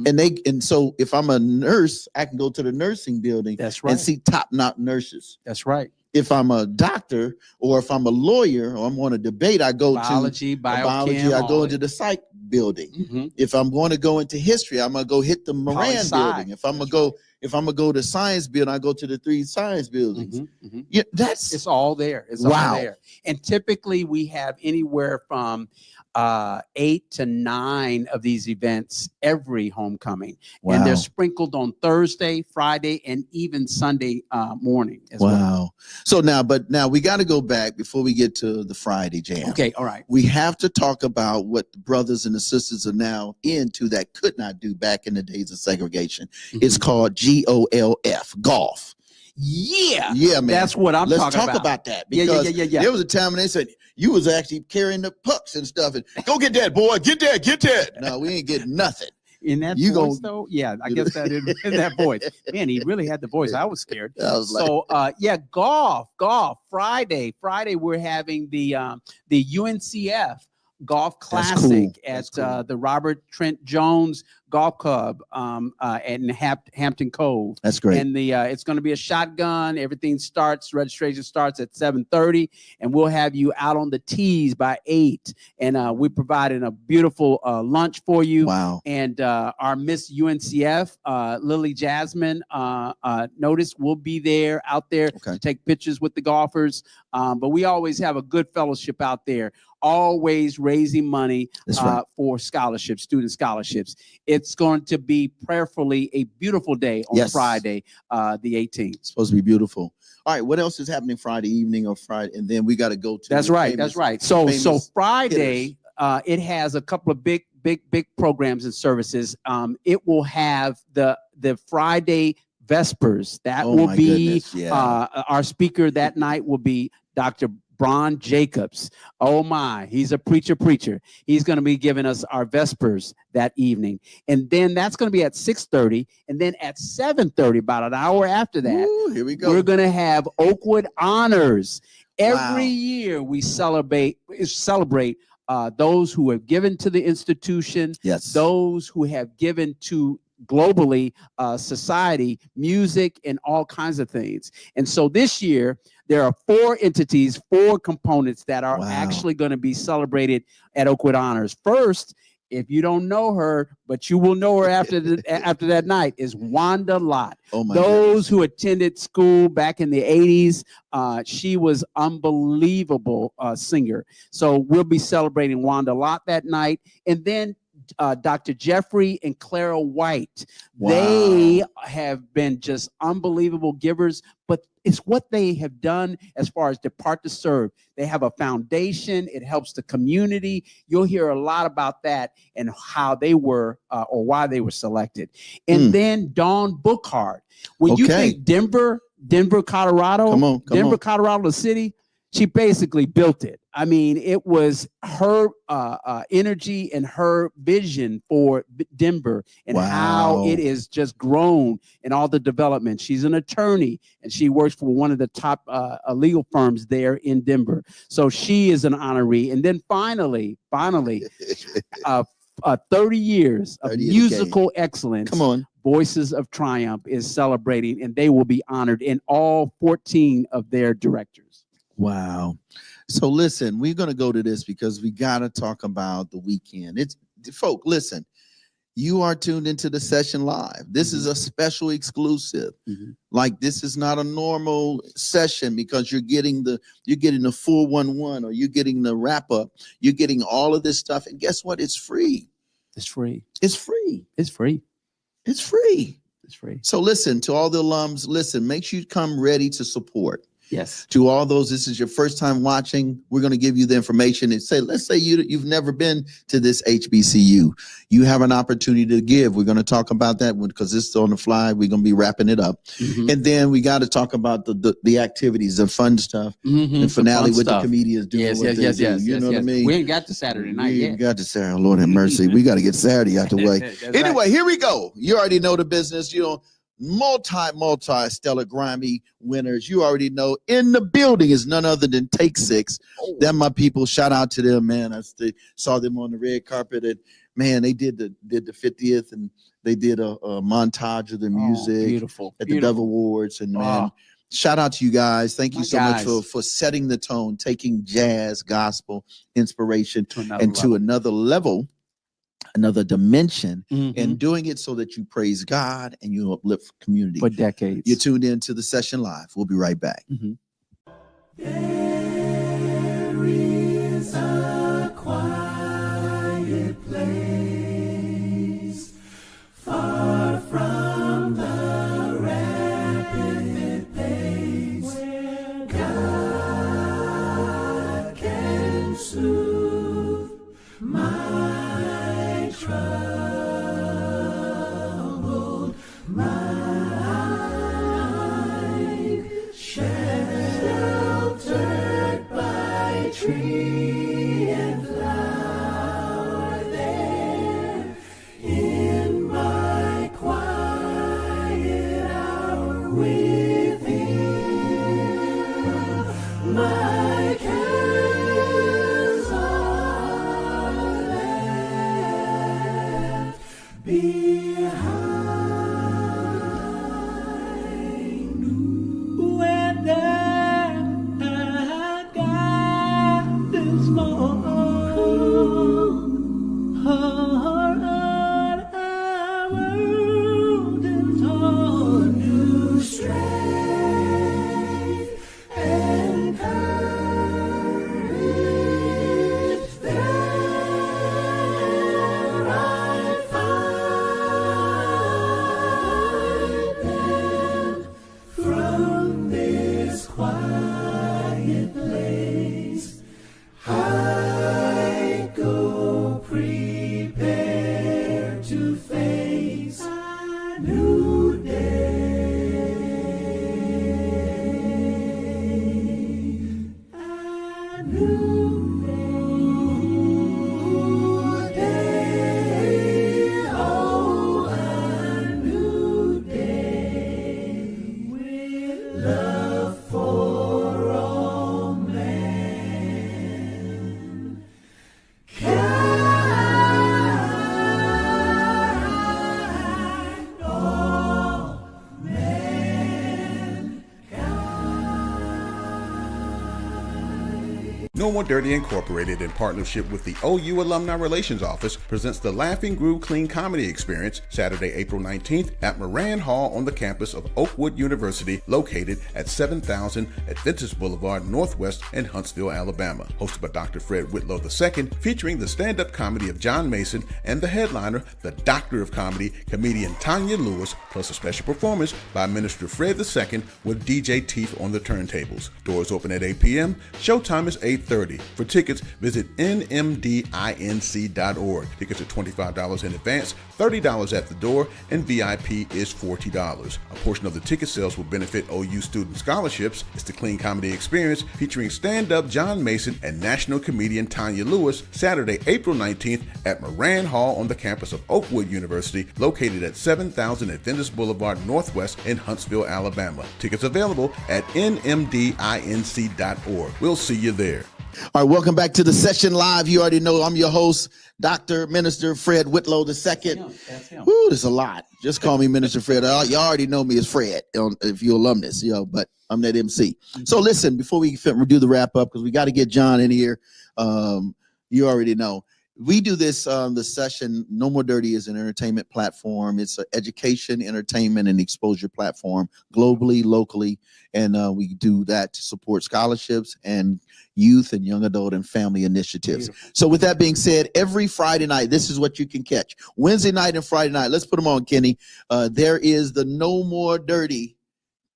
And so if I'm a nurse, I can go to the nursing building and see top-notch nurses. That's right. If I'm a doctor or if I'm a lawyer or I'm on a debate, I go biology, to biology. I go into the psych building. If I'm going to go into history, I'm gonna go hit the Moran building. If I'm gonna go to science building, I go to the 3 science buildings. Yeah, it's all there. It's all there. And typically we have anywhere from 8 to 9 of these events every homecoming. And they're sprinkled on Thursday, Friday, and even Sunday morning as well. So now we got to go back before we get to the Friday jam. Okay, all right. We have to talk about what the brothers and the sisters are now into that could not do back in the days of segregation. It's called golf. Yeah, man. That's what I'm talking about. Let's talk about that. Because there was a time when they said you was actually carrying the pucks and stuff. And go get that, boy. Get that. No, we ain't getting nothing. In that voice, though? Yeah, I guess that is in that voice. Man, he really had the voice. I was scared. Golf. Friday, we're having the UNCF Golf Classic at the Robert Trent Jones Golf Club in Hampton Cove. That's great. And it's going to be a shotgun. Registration starts at 7:30, and we'll have you out on the tees by 8. And we're providing a beautiful lunch for you. Wow. And our Miss UNCF, Lily Jasmine, notice will be there out there to take pictures with the golfers. But we always have a good fellowship out there, always raising money for scholarships, student scholarships. It's going to be prayerfully a beautiful day on Friday, the 18th. It's supposed to be beautiful. All right, what else is happening Friday evening or Friday? And then we got to go to That's right. So Friday, it has a couple of big programs and services. It will have the Friday Vespers. That will be our speaker that night will be Dr. Bron Jacobs. Oh my, he's a preacher. He's going to be giving us our Vespers that evening. And then that's going to be at 6:30. And then at 7:30, about an hour after that, here we go. We're going to have Oakwood Honors. Every year we celebrate those who have given to the institution, those who have given to globally, society, music, and all kinds of things. And so this year, there are 4 entities, 4 components that are actually going to be celebrated at Oakwood Honors. First, if you don't know her, but you will know her after that night, is Wanda Lott. Those who attended school back in the 80s, she was unbelievable singer. So we'll be celebrating Wanda Lott that night. And then Dr. Jeffrey and Clara White. Wow. They have been just unbelievable givers, but it's what they have done as far as Depart to Serve. They have a foundation. It helps the community. You'll hear a lot about that and how they were or why they were selected. And then Dawn Bookhart. When you think Denver, Colorado, Denver, Colorado, the city, she basically built it. I mean, it was her energy and her vision for Denver and how it is just grown and all the development. She's an attorney and she works for one of the top legal firms there in Denver. So she is an honoree. And then finally, 30 years of musical excellence. Come on. Voices of Triumph is celebrating, and they will be honored in all 14 of their directors. Wow. So listen, we're going to go to this because we got to talk about the weekend. Folk, listen, you are tuned into the session live. This is a special exclusive. Like, this is not a normal session because you're getting the 411 or you're getting the wrap up. You're getting all of this stuff. And guess what? It's free. It's free. It's free. It's free. It's free. It's free. So listen, to all the alums, listen, make sure you come ready to support. Yes. To all those, this is your first time watching, we're going to give you the information and say, let's say you've never been to this HBCU. You have an opportunity to give. We're going to talk about that because this is on the fly. We're going to be wrapping it up. And then we got to talk about the activities, the fun stuff, the finale with the comedians doing yes. You know what I mean? We ain't got to Saturday night yet. We got to Saturday. Lord have mercy. We got to get Saturday out the way. Anyway, here we go. You already know the business. You know, multi stellar Grammy winners. You already know. In the building is none other than Take Six. They're my people. Shout out to them, man. I saw them on the red carpet, and man, they did the 50th, and they did a montage of the music at the Dove Awards. And man, shout out to you guys. Thank you so much for setting the tone, taking jazz, gospel, inspiration to another level. Another dimension, and doing it so that you praise God and you uplift community for decades. You're tuned in to the session live. We'll be right back. There is a quiet place far from the rapid pace where God can soothe my troubled mind, sheltered by tree and flower there in my quiet hour with Him. My cares are left behind. Whether God is more or our world is on new strength and courage there I find them from this quiet place. I go prepared to face a new day, a new day, oh, a new day with love for all men. Kind, all No More Dirty Incorporated, in partnership with the OU Alumni Relations Office, presents the Laughing Groove Clean Comedy Experience Saturday, April 19th at Moran Hall on the campus of Oakwood University, located at 7000 Adventist Boulevard Northwest in Huntsville, Alabama. Hosted by Dr. Fred Whitlow II, featuring the stand-up comedy of John Mason and the headliner, the Doctor of Comedy, comedian Tanya Lewis, plus a special performance by Minister Fred II with DJ Teeth on the turntables. Doors open at 8 p.m. Showtime is 8:30. For tickets, visit nmdinc.org. Tickets are $25 in advance, $30 at the door, and VIP is $40. A portion of the ticket sales will benefit OU student scholarships. It's the Clean Comedy Experience featuring stand-up John Mason and national comedian Tanya Lewis, Saturday, April 19th at Moran Hall on the campus of Oakwood University, located at 7000 Adventist Boulevard Northwest in Huntsville, Alabama. Tickets available at nmdinc.org. We'll see you there. All right, welcome back to the session live. You already know I'm your host, Dr. Minister Fred Whitlow II. That's him. Woo, there's a lot. Just call me Minister Fred. You already know me as Fred if you're alumnus, but I'm that MC. So listen, before we do the wrap up, because we got to get John in here. You already know. We do this, the session, No More Dirty is an entertainment platform. It's an education, entertainment, and exposure platform globally, locally. And we do that to support scholarships and youth and young adult and family initiatives. Beautiful. So with that being said, every Friday night, this is what you can catch. Wednesday night and Friday night, let's put them on, Kenny. There is the No More Dirty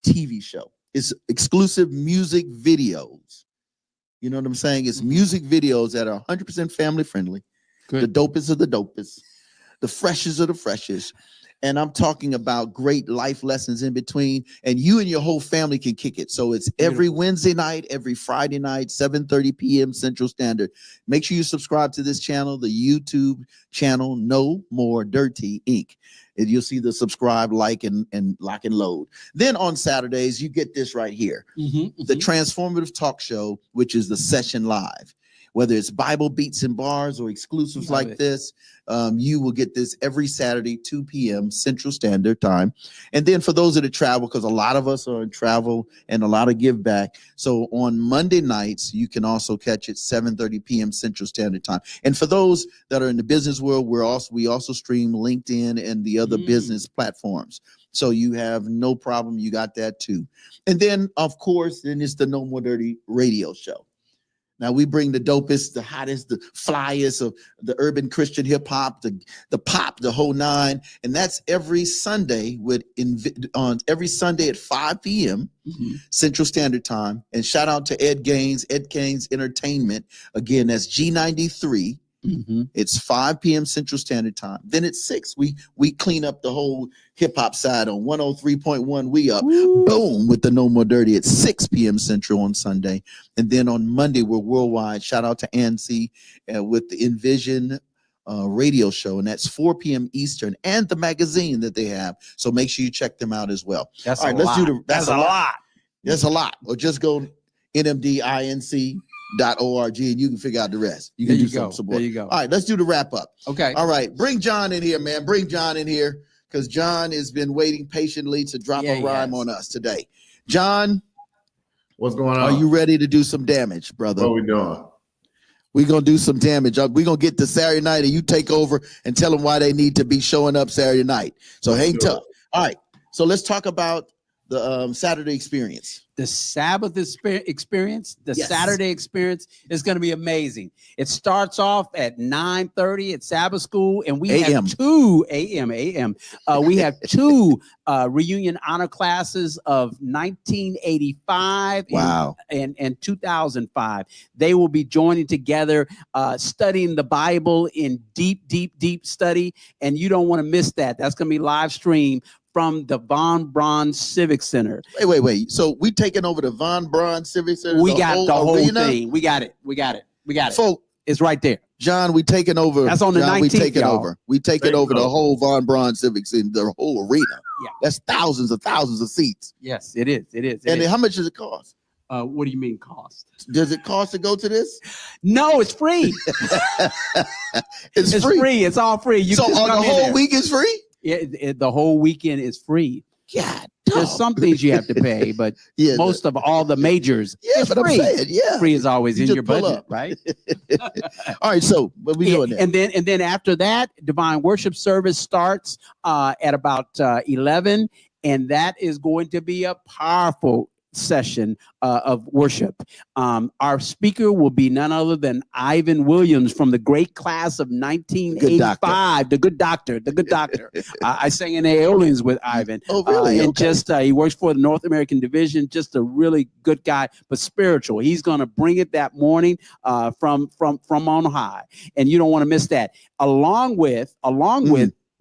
TV show. It's exclusive music videos. You know what I'm saying? It's music videos that are 100% family friendly. Good. The dopest of the dopest, the freshest of the freshest. And I'm talking about great life lessons in between, and you and your whole family can kick it. So it's every Wednesday night, every Friday night, 7:30 p.m. Central Standard. Make sure you subscribe to this channel, the YouTube channel, No More Dirty Inc. And you'll see the subscribe, like, and lock and load. Then on Saturdays, you get this right here, the Transformative Talk Show, which is the session live. Whether it's Bible beats and bars or exclusives like this, you will get this every Saturday, 2 p.m. Central Standard Time. And then for those that travel, because a lot of us are in travel and a lot of give back. So on Monday nights, you can also catch it 7:30 p.m. Central Standard Time. And for those that are in the business world, we also stream LinkedIn and the other business platforms. So you have no problem. You got that too. And then, of course, then it's the No More Dirty radio show. Now we bring the dopest, the hottest, the flyest of the urban Christian hip hop, the pop, the whole nine, and that's every Sunday every Sunday at 5 p.m. Central Standard Time. And shout out to Ed Gaines Entertainment. Again, that's G93. It's 5 p.m. Central Standard Time. Then at 6, we clean up the whole hip hop side on 103.1. We up, boom, with the No More Dirty at 6 p.m. Central on Sunday. And then on Monday, we're worldwide. Shout out to ANSI with the Envision radio show, and that's 4 p.m. Eastern, and the magazine that they have. So make sure you check them out as well. That's a lot. That's a lot. That's a lot. Or just go nmdinc.org and you can figure out the rest. You can do some support. There you go. All right, let's do the wrap up. Okay. All right, bring John in here, man. Bring John in here, because John has been waiting patiently to drop a rhyme on us today. John, what's going on? Are you ready to do some damage, brother? What are we doing? We're going to do some damage. We're going to get to Saturday night, and you take over and tell them why they need to be showing up Saturday night. So hang tough. All right, so let's talk about the Saturday experience. The Sabbath experience, the Saturday experience is going to be amazing. It starts off at 9:30 at Sabbath school, and we have 2 a.m. We have 2 reunion honor classes of 1985 and 2005. They will be joining together, studying the Bible in deep study, and you don't want to miss that. That's going to be live stream from the Von Braun Civic Center. Wait. So we taking over the Von Braun Civic Center? We got the whole thing. We got it. So it's right there. John, we taking over. That's on the 19th, we taking over. We taking over the whole Von Braun Civic Center, the whole arena. Yeah. That's thousands of seats. Yes, it is. And how much does it cost? What do you mean cost? Does it cost to go to this? No, it's free. It's free. It's all free. So the whole week is free? Yeah, the whole weekend is free. God There's some things you have to pay, but Yeah, most of all the majors, Yeah, it's but free. I'm saying, yeah. Free is always You in just your pull budget, up. right? All right, so what we doing there? And then after that, divine worship service starts at about 11, and that is going to be a powerful session of worship. Our speaker will be none other than Ivan Williams from the great class of 1985. The good doctor. I sang in Aeolians with Ivan. Oh, really? And Okay. just he works for the North American division. Just a really good guy, but spiritual. He's going to bring it that morning from on high, and you don't want to miss that. Along with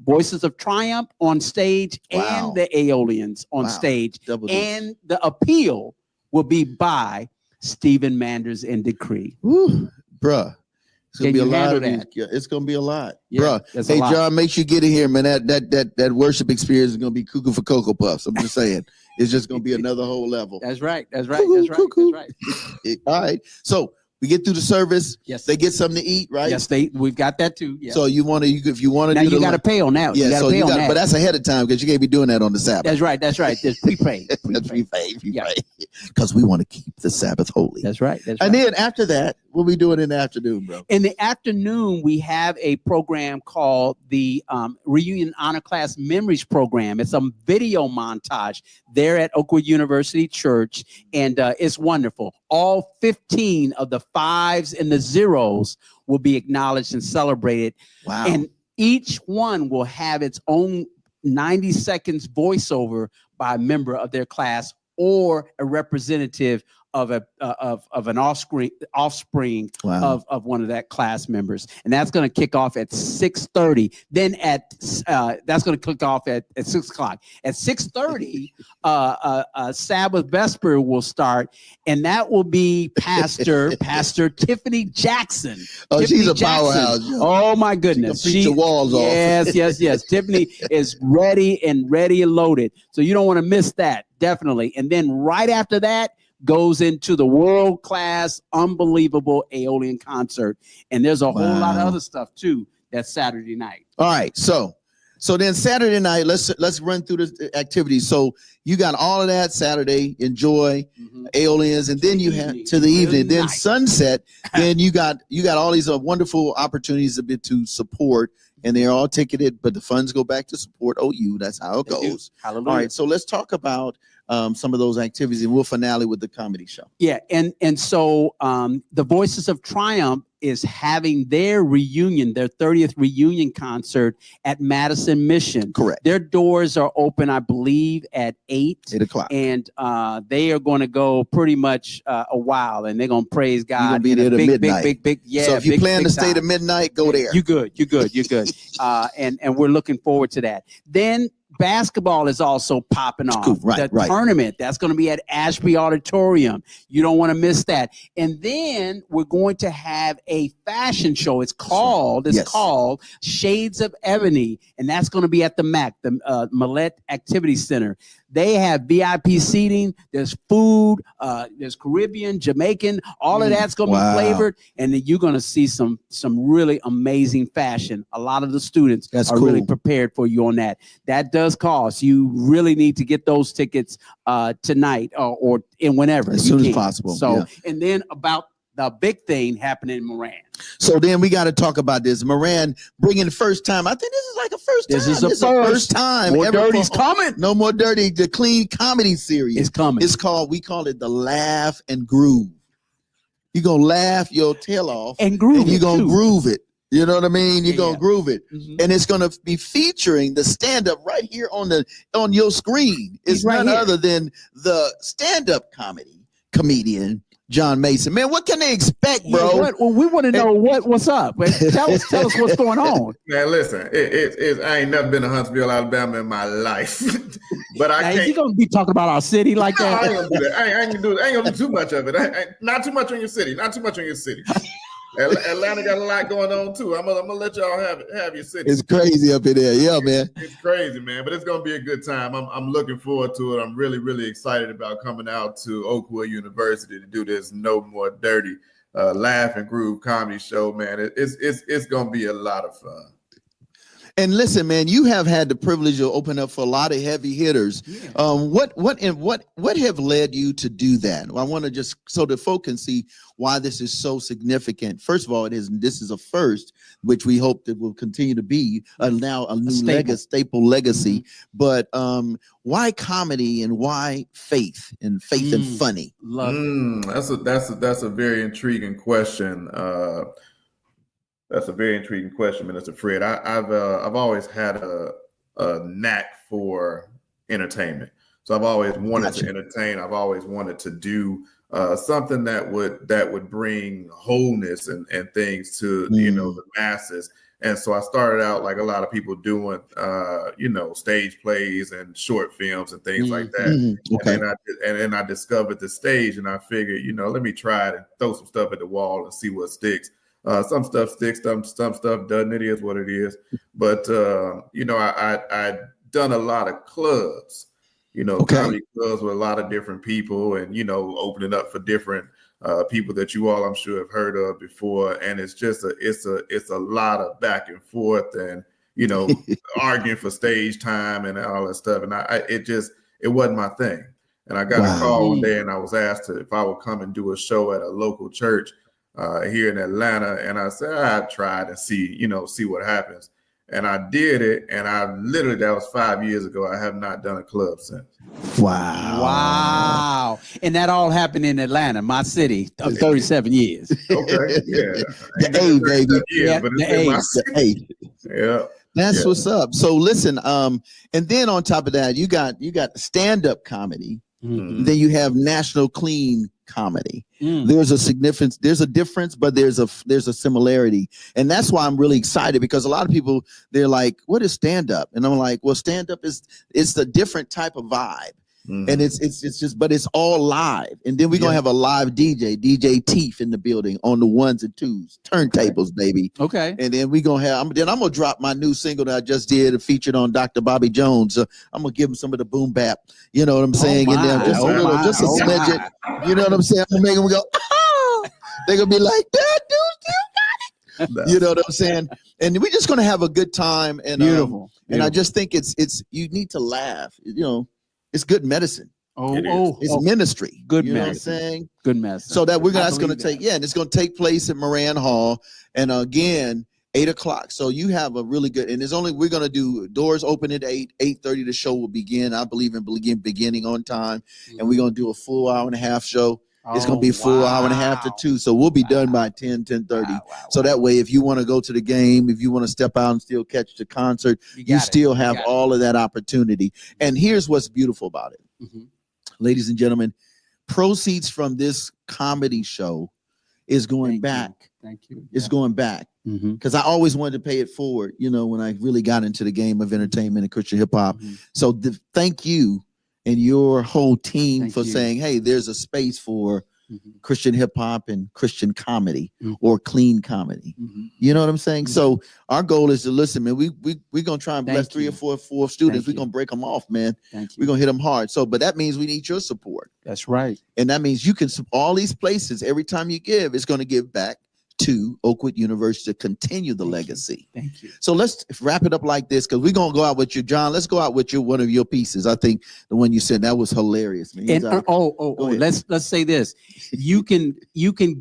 Voices of Triumph on stage and the Aeolians on stage. And the appeal will be by Stephen Manders and Decree. Woo, bruh. It's gonna Can be a you lot handle of these. that? Yeah, it's gonna be a lot. Yeah, Bruh. that's a Hey lot. John, make sure you get in here, man. That worship experience is gonna be cuckoo for Cocoa Puffs. I'm just saying. It's just gonna be another whole level. That's right. All right. So we get through the service. Yes. They get something to eat, right? Yes, we've got that too. Yeah. So if you want to now do you got to pay on that. Yeah, you gotta so pay you on got, that. but that's ahead of time because you can't be doing that on the Sabbath. That's right. There's prepaid. That's prepaid. Because we want to keep the Sabbath holy. That's right. And then after that, what we doing in the afternoon, bro? In the afternoon, we have a program called the Reunion Honor Class Memories Program. It's a video montage there at Oakwood University Church, and it's wonderful. All 15 of the 5s and the 0s will be acknowledged and celebrated. Wow. And each one will have its own 90 seconds voiceover by a member of their class or a representative of an offspring Wow. of one of that class members, and that's going to kick off at 6:30. Then that's going to kick off at 6 o'clock. At 6:30, Sabbath Vesper will start, and that will be Pastor Tiffany Jackson. Oh, Tiffany she's a Jackson. powerhouse. Yo. Oh my goodness, She can preach the walls off. Yes. Tiffany is ready and loaded, so you don't want to miss that, definitely. And then right after that goes into the world-class, unbelievable Aeolian concert. And there's a whole lot of other stuff too. That's Saturday night. All right. So then Saturday night, let's run through the activities. So you got all of that Saturday, enjoy Aeolians, and then you have to the evening, then sunset. Then you got all these wonderful opportunities to support, and they're all ticketed, but the funds go back to support OU. That's how it goes. Hallelujah. All right. So let's talk about some of those activities, and we'll finale with the comedy show. Yeah, and so the Voices of Triumph is having their reunion, their 30th reunion concert at Madison Mission. Correct. Their doors are open, I believe, at 8 o'clock, and they are going to go pretty much a while, and they're going to praise God. You're gonna be there to midnight. Big. Yeah. So if you plan to stay time. to midnight, go there. You're good. And we're looking forward to that. Then basketball is also popping off. Cool. Right. Tournament, that's going to be at Ashby Auditorium. You don't want to miss that. And then we're going to have a fashion show. It's called Shades of Ebony, and that's going to be at the MAC, the Millette Activity Center. They have VIP seating. There's food. There's Caribbean, Jamaican. All of that's going to be flavored, and then you're going to see some really amazing fashion. A lot of the students are really prepared for you on that. That does cost. You really need to get those tickets tonight or whenever as soon as possible. So, and then about the big thing happening in Moran. So then we got to talk about this. Moran bringing the first time. I think this is like a first time. This is a first time. More Dirty's coming. No More Dirty, the clean comedy series. It's coming. We call it the Laugh and Groove. You're going to laugh your tail off. And groove you're going to groove it. You know what I mean? You're going to groove it. Mm-hmm. And it's going to be featuring the stand-up right here on your screen. It's right none here. other than the stand-up comedian, John Mason. Man, what can they expect, bro? Yeah, well, we want to know what's up. Tell us what's going on. Man, listen, I ain't never been to Huntsville, Alabama in my life. But I can't. Is he gonna be talking about our city like No, that? I ain't gonna do that. I ain't gonna do that. I ain't gonna do too much of it. Not too much on your city. Atlanta got a lot going on too. I'm gonna let y'all have your city. It's crazy up in there. Yeah, man. It's crazy, man. But it's gonna be a good time. I'm looking forward to it. I'm really, really excited about coming out to Oakwood University to do this No More Dirty Laugh and Groove comedy show, man. It's gonna be a lot of fun. And listen, man, you have had the privilege of open up for a lot of heavy hitters. Yeah. What have led you to do that? I want to just so the folk can see why this is so significant. First of all, this is a first, which we hope that will continue to be now a new staple legacy. But why comedy and why faith and funny? Love it. That's a very intriguing question. That's a very intriguing question, Minister Fred. I've always had a knack for entertainment. So I've always wanted to entertain. I've always wanted to do something that would bring wholeness and things to the masses. And so I started out like a lot of people doing stage plays and short films and things like that. Okay. And then I discovered the stage, and I figured, let me try it and throw some stuff at the wall and see what sticks. Some stuff sticks, some stuff doesn't. It is what it is. But I done a lot of clubs, comedy clubs with a lot of different people, and opening up for different people that you all, I'm sure, have heard of before. And it's just it's a lot of back and forth, and arguing for stage time and all that stuff. And it wasn't my thing. And I got a call one day, and I was asked if I would come and do a show at a local church here in Atlanta, and I said I'd try to see what happens, and I did it, and that was 5 years ago. I have not done a club since. Wow. And that all happened in Atlanta, my city, of 37 years. Okay, yeah, the A, baby. The A. Yeah. That's what's up. So listen, and then on top of that, you got stand-up comedy. Mm-hmm. Then you have national clean comedy. There's a difference, but there's a similarity. And that's why I'm really excited, because a lot of people, they're like, what is stand-up? And I'm like, well, stand-up it's a different type of vibe. And it's just, but it's all live. And then we're gonna have a live DJ Teef in the building on the ones and twos, turntables, baby. Okay. And then I'm gonna drop my new single that I just did, featured on Dr. Bobby Jones. I'm gonna give him some of the boom bap. You know what I'm saying? And then just a smidget. You know what I'm saying? I'm gonna make them go, oh! They're gonna be like, that dude still got it. You know what I'm saying? And we're just gonna have a good time. And Beautiful. And I just think it's you need to laugh. It's good medicine. It's ministry. Good medicine. Know what I'm saying? Good medicine. So that's going to take, and it's going to take place at Moran Hall. And again, 8:00. So you have a really good, and we're going to do doors open at 8:30. The show will begin. I believe in beginning on time. And we're going to do a full hour and a half show. It's going to be a full hour and a half to 2. So we'll be done by 10:30. So that way, if you want to go to the game, if you want to step out and still catch the concert, you still have all of that opportunity. And here's what's beautiful about it. Ladies and gentlemen, proceeds from this comedy show is going back. Thank you. It's going back. Because I always wanted to pay it forward, when I really got into the game of entertainment and Christian hip hop. So thank you and your whole team for saying, hey, there's a space for Christian hip hop and Christian comedy or clean comedy. You know what I'm saying? So our goal is to listen, man. We're gonna try and bless 3 or 4 students. We're gonna break them off, man. We're gonna hit them hard. So, but that means we need your support. That's right. And that means you can all these places. Every time you give, it's gonna give back to Oakwood University to continue the legacy. Thank you. So let's wrap it up like this, because we're gonna go out with you, John. Let's go out with one of your pieces. I think the one you said that was hilarious, man. And let's say this: you can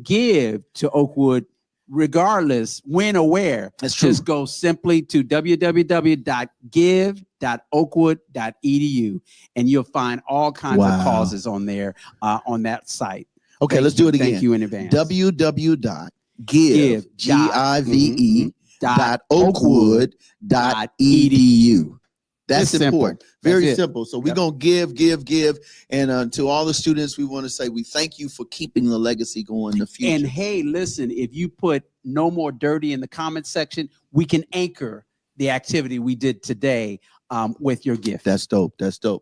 give to Oakwood regardless when or where. That's true. Just go simply to www.give.oakwood.edu, and you'll find all kinds of causes on there on that site. Okay, let's do it again. Thank you in advance. www.give.oakwood.edu. That's important. Very simple. So we're going to give. And to all the students, we want to say we thank you for keeping the legacy going in the future. And hey, listen, if you put No More Dirty in the comment section, we can anchor the activity we did today with your gift. That's dope.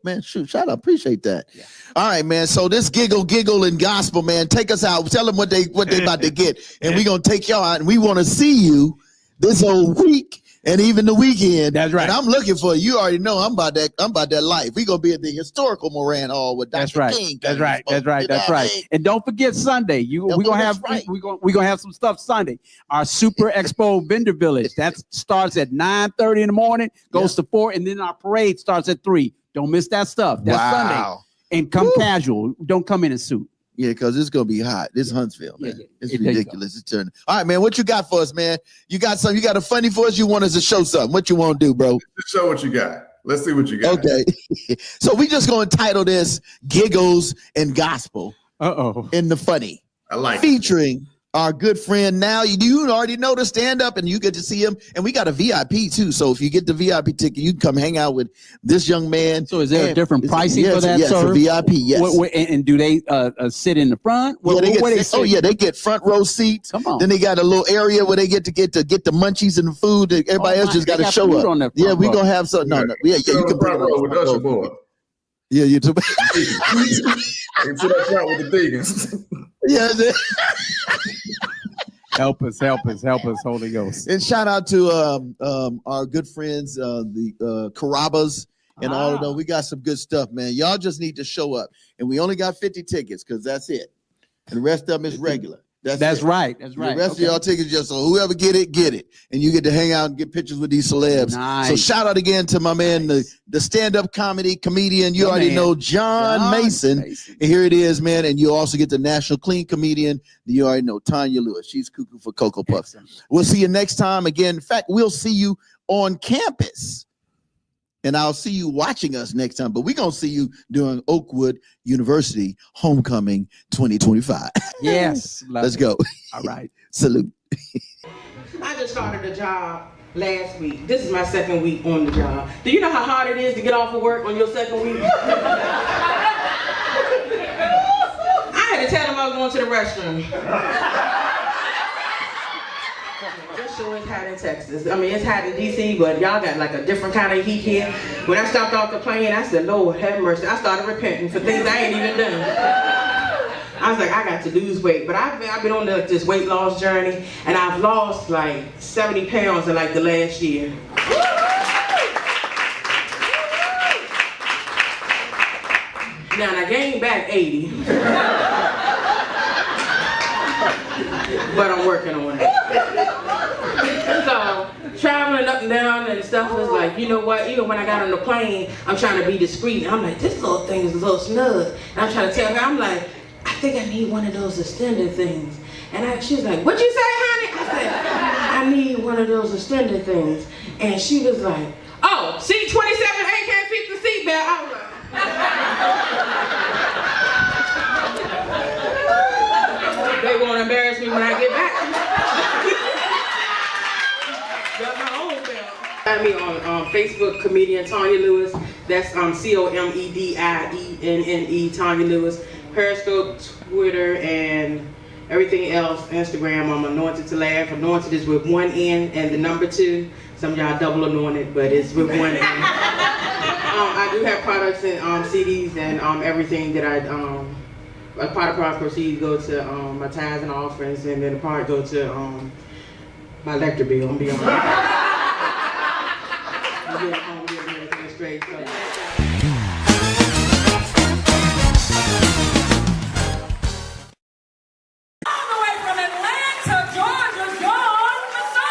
Man, shoot, shout out. Appreciate that. Yeah. All right, man. So this giggle and gospel, man, take us out. Tell them what they about to get. And we're going to take y'all out, and we want to see you this whole week and even the weekend. That's right. And I'm looking for you. Already know I'm about that life. We're gonna be at the historical Moran Hall with Dr. That's right. King. That's right. That's right. That's right. And don't forget Sunday. We're gonna have some stuff Sunday. Our Super Expo Vendor Village. That starts at 9:30 in the morning, goes to 4, and then our parade starts at 3. Don't miss that stuff. That's Sunday. And come casual. Don't come in a suit. Yeah, because it's gonna be hot. This Huntsville, man. Yeah. It's ridiculous. It's turning. All right, man. What you got for us, man? You got something? You got a funny for us? You want us to show something? What you want to do, bro? Just show what you got. Let's see what you got. Okay. So we just gonna title this "Giggles and Gospel." In the funny. I like featuring our good friend. Now you already know the stand up, and you get to see him. And we got a VIP too. So if you get the VIP ticket, you can come hang out with this young man. So is there a different pricing for that? Yes, for VIP. Yes. And do they sit in the front? They get front row seats. Come on. Then they got a little area where they get the munchies and the food. Everybody else just got to show up. Yeah, we gonna have some. No. Yeah, you can bring it with Usher Boy. Yeah, you too. You sit up front with the deacons. Yeah. Help us, Holy Ghost. And shout out to our good friends, the Carabas and all of them. We got some good stuff, man. Y'all just need to show up. And we only got 50 tickets because that's it. And the rest of them is regular. That's right. That's right. The rest of y'all tickets just so whoever get it. And you get to hang out and get pictures with these celebs. Nice. So shout out again to my man, the stand-up comedian. You already know John Mason. And here it is, man. And you also get the national clean comedian. You already know Tanya Lewis. She's cuckoo for Cocoa Puffs. We'll see you next time. Again, in fact, we'll see you on campus. And I'll see you watching us next time. But we're going to see you during Oakwood University Homecoming 2025. Yes. Let's go. All right. Salute. I just started a job last week. This is my second week on the job. Do you know how hard it is to get off of work on your second week? I had to tell them I was going to the restroom. This show is hot in Texas. I mean, it's hot in DC, but y'all got like a different kind of heat here. When I stopped off the plane, I said, Lord, have mercy. I started repenting for things I ain't even done. I was like, I got to lose weight. But I've been on this weight loss journey, and I've lost like 70 pounds in like the last year. Now, I gained back 80. But I'm working on it. So, traveling up and down and stuff was like, you know what, even when I got on the plane, I'm trying to be discreet. I'm like, this little thing is a little snug. And I'm trying to tell her, I'm like, I think I need one of those extended things. And she was like, what'd you say, honey? I said, I need one of those extended things. And she was like, oh, C27A can't fit the seatbelt. I was like, they won't embarrass me when I get back. Got my own belt. Find me on Facebook, comedian Tanya Lewis. That's COMEDIENNE, Tanya Lewis. Periscope, Twitter, and everything else. Instagram, I'm Anointed to Laugh. Anointed is with one N and the number 2. Some of y'all double anointed, but it's with one N. I do have products and CDs and everything that a part of product proceeds go to my tithes and offerings, and then a part go to my electric bill. I'm being honest. I'm getting everything straight. So. All the way from Atlanta, Georgia, John Mason.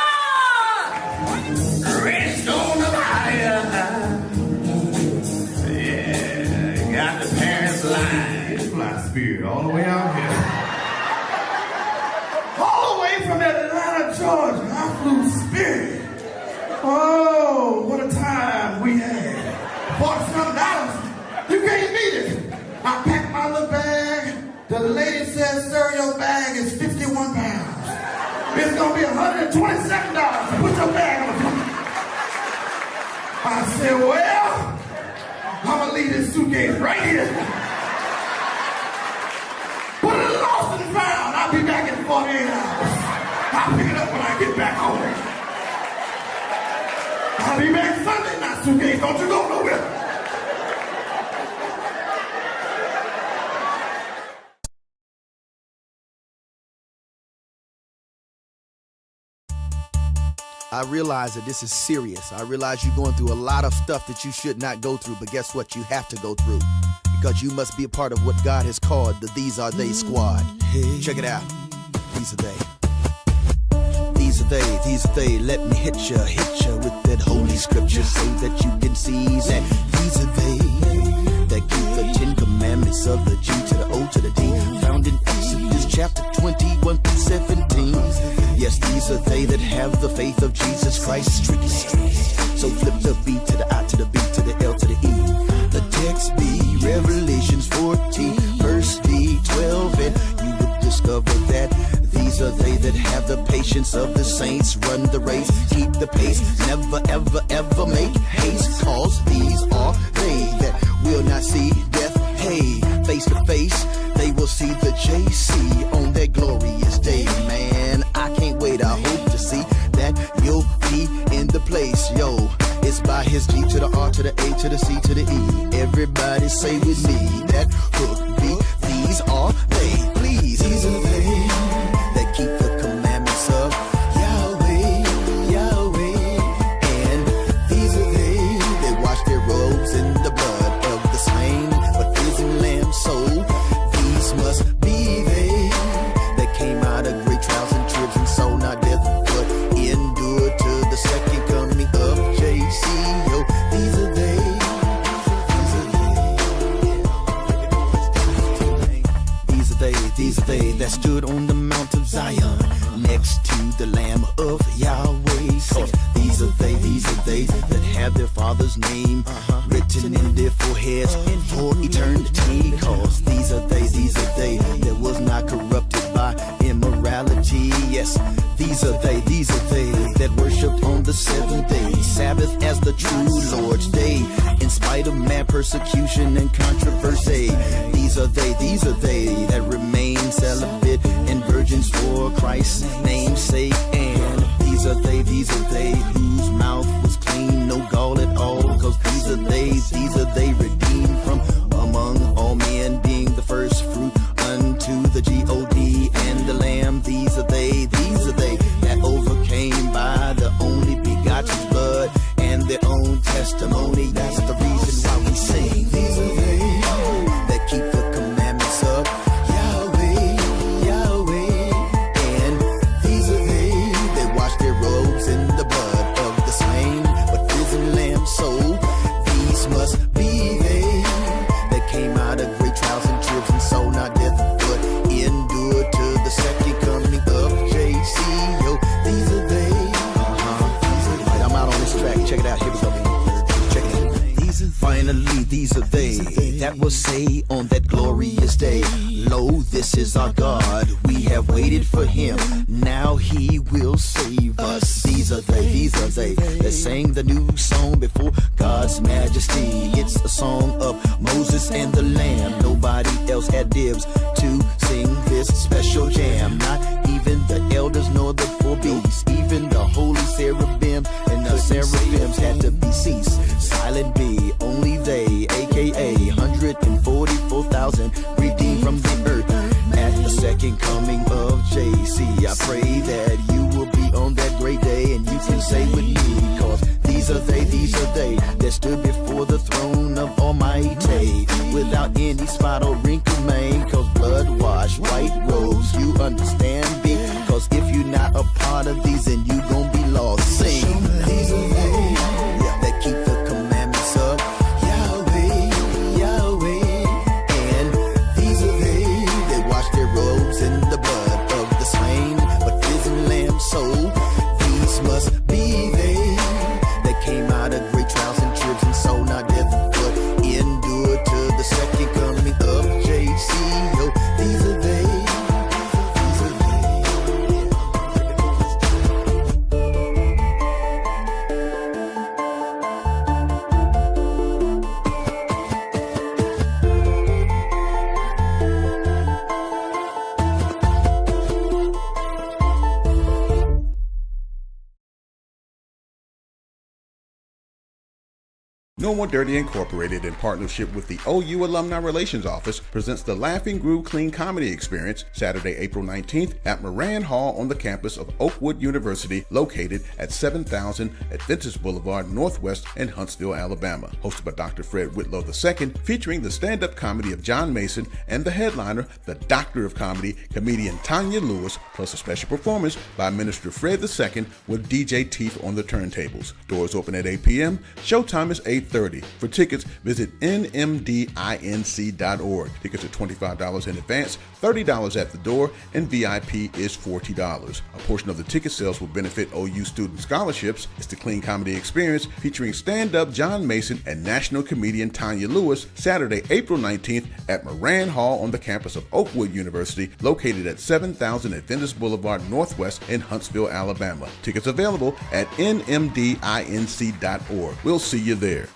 Redstone of fire. Yeah, got the parents line. Fly spirit all the way out here. All the way from Atlanta, Georgia, I flew spirit. Oh, what a time we had. $40 you can't beat it. I packed my little bag. The lady said, sir, your bag is 51 pounds. It's gonna be $127 to put your bag on the floor. I said, well, I'm gonna leave this suitcase right here. Put it lost and found. I'll be back in 48 hours. I'll pick it up when I get back home. I'll be back Sunday night, suitcase. Don't you go nowhere. I realize that this is serious. I realize you're going through a lot of stuff that you should not go through, but guess what? You have to go through because you must be a part of what God has called the These Are They squad. Check it out. These are they. These are they, these are they. Let me hit ya with that holy scripture so that you can see that these are they that keep the 10 commandments of the G to the O to the D, found in Exodus chapter 21 through 17. Yes, these are they that have the faith of Jesus Christ strictly. So flip the B to the I to the B to the L to the E. The text be Revelations 14, verse D12, and you will discover that these are they that have the patience of the saints, run the race, keep the pace, never ever ever make haste, cause these are they that will not see death. Hey, face to face, they will see the JC on that glorious day. Man, I can't wait, I hope to see that you'll be in the place. Yo, it's by his G to the R to the A to the C to the E. Everybody say with me that hook be these are they. Please, these are they that keep the commandments of Yahweh, Yahweh. And these are they that wash their robes in the blood of the slain, but risen lamb. So these must be they that came out of great trials and tribs and so not death, but endured to the second coming of JC. Yo, these are they. These are they that stood on the Mount of Zion next to the Lamb of Yahweh. Cause these are they that have their Father's name written in their foreheads for eternity. Cause these are they that was not corrupted by immorality. Yes, these are they that worshiped on the seventh day, Sabbath as the true Lord's day, in spite of mad persecution and controversy. These are they that remain celibate and virgins for Christ's name's sake. And these are they whose mouth was clean, no gall at all. Cause these are they redeemed from among all men, being the first fruit unto the G-O-D and the Lamb. These are they that overcame by the only begotten's blood and their own testimony. That's the reason why we sing. These are they that keep the commandments of Yahweh, Yahweh. And these are they that wash their robes in the blood of the slain, but risen lamb. So these must be they that came out of great trials and tribs and so not death, but endured to the second coming of JC. Yo, these are they. Right, I'm out on this track. Check it out. Here we go. Check it out. Finally, these are they that will say on that glorious day, lo, this is our God. We have waited for him. Now he will save us. These are they that sang the new song before God's majesty. It's a song of Moses and the Lamb. Nobody else had dibs to sing this special jam. Not even the elders nor the four beasts. Even the holy cherubim and the seraphims had to be ceased. Silent be, only they, aka 144,000 redeemed from the earth at the second coming of JC. I pray that you will be on that great day and you can say with me, cause these are they that stood before the throne of Almighty without any spot or wrinkle, man. Cause blood washed white robes, you understand, B? Cause if you're not a part of these, then you gon' be lost. Sing. These are they that keep the commandments of Yahweh, Yahweh. And these are they that wash their robes in the blood of the slain, but risen lamb. So these must be they that came out of great trials and tribs and so not death, but endured to the second coming of JC. Yo, these are they. No More Dirty Incorporated, in partnership with the OU Alumni Relations Office, presents the Laughing Groove Clean Comedy Experience Saturday, April 19th at Moran Hall on the campus of Oakwood University, located at 7000 Adventist Boulevard Northwest in Huntsville, Alabama. Hosted by Dr. Fred Whitlow II, featuring the stand-up comedy of John Mason and the headliner, the Doctor of Comedy, comedian Tanya Lewis, plus a special performance by Minister Fred II with DJ Teeth on the turntables. Doors open at 8 p.m. Showtime is 8:30. For tickets, visit nmdinc.org. Tickets are $25 in advance, $30 at the door, and VIP is $40. A portion of the ticket sales will benefit OU student scholarships. It's the Clean Comedy Experience featuring stand-up John Mason and national comedian Tanya Lewis, Saturday, April 19th at Moran Hall on the campus of Oakwood University, located at 7000 Adventist Boulevard Northwest in Huntsville, Alabama. Tickets available at nmdinc.org. We'll see you there.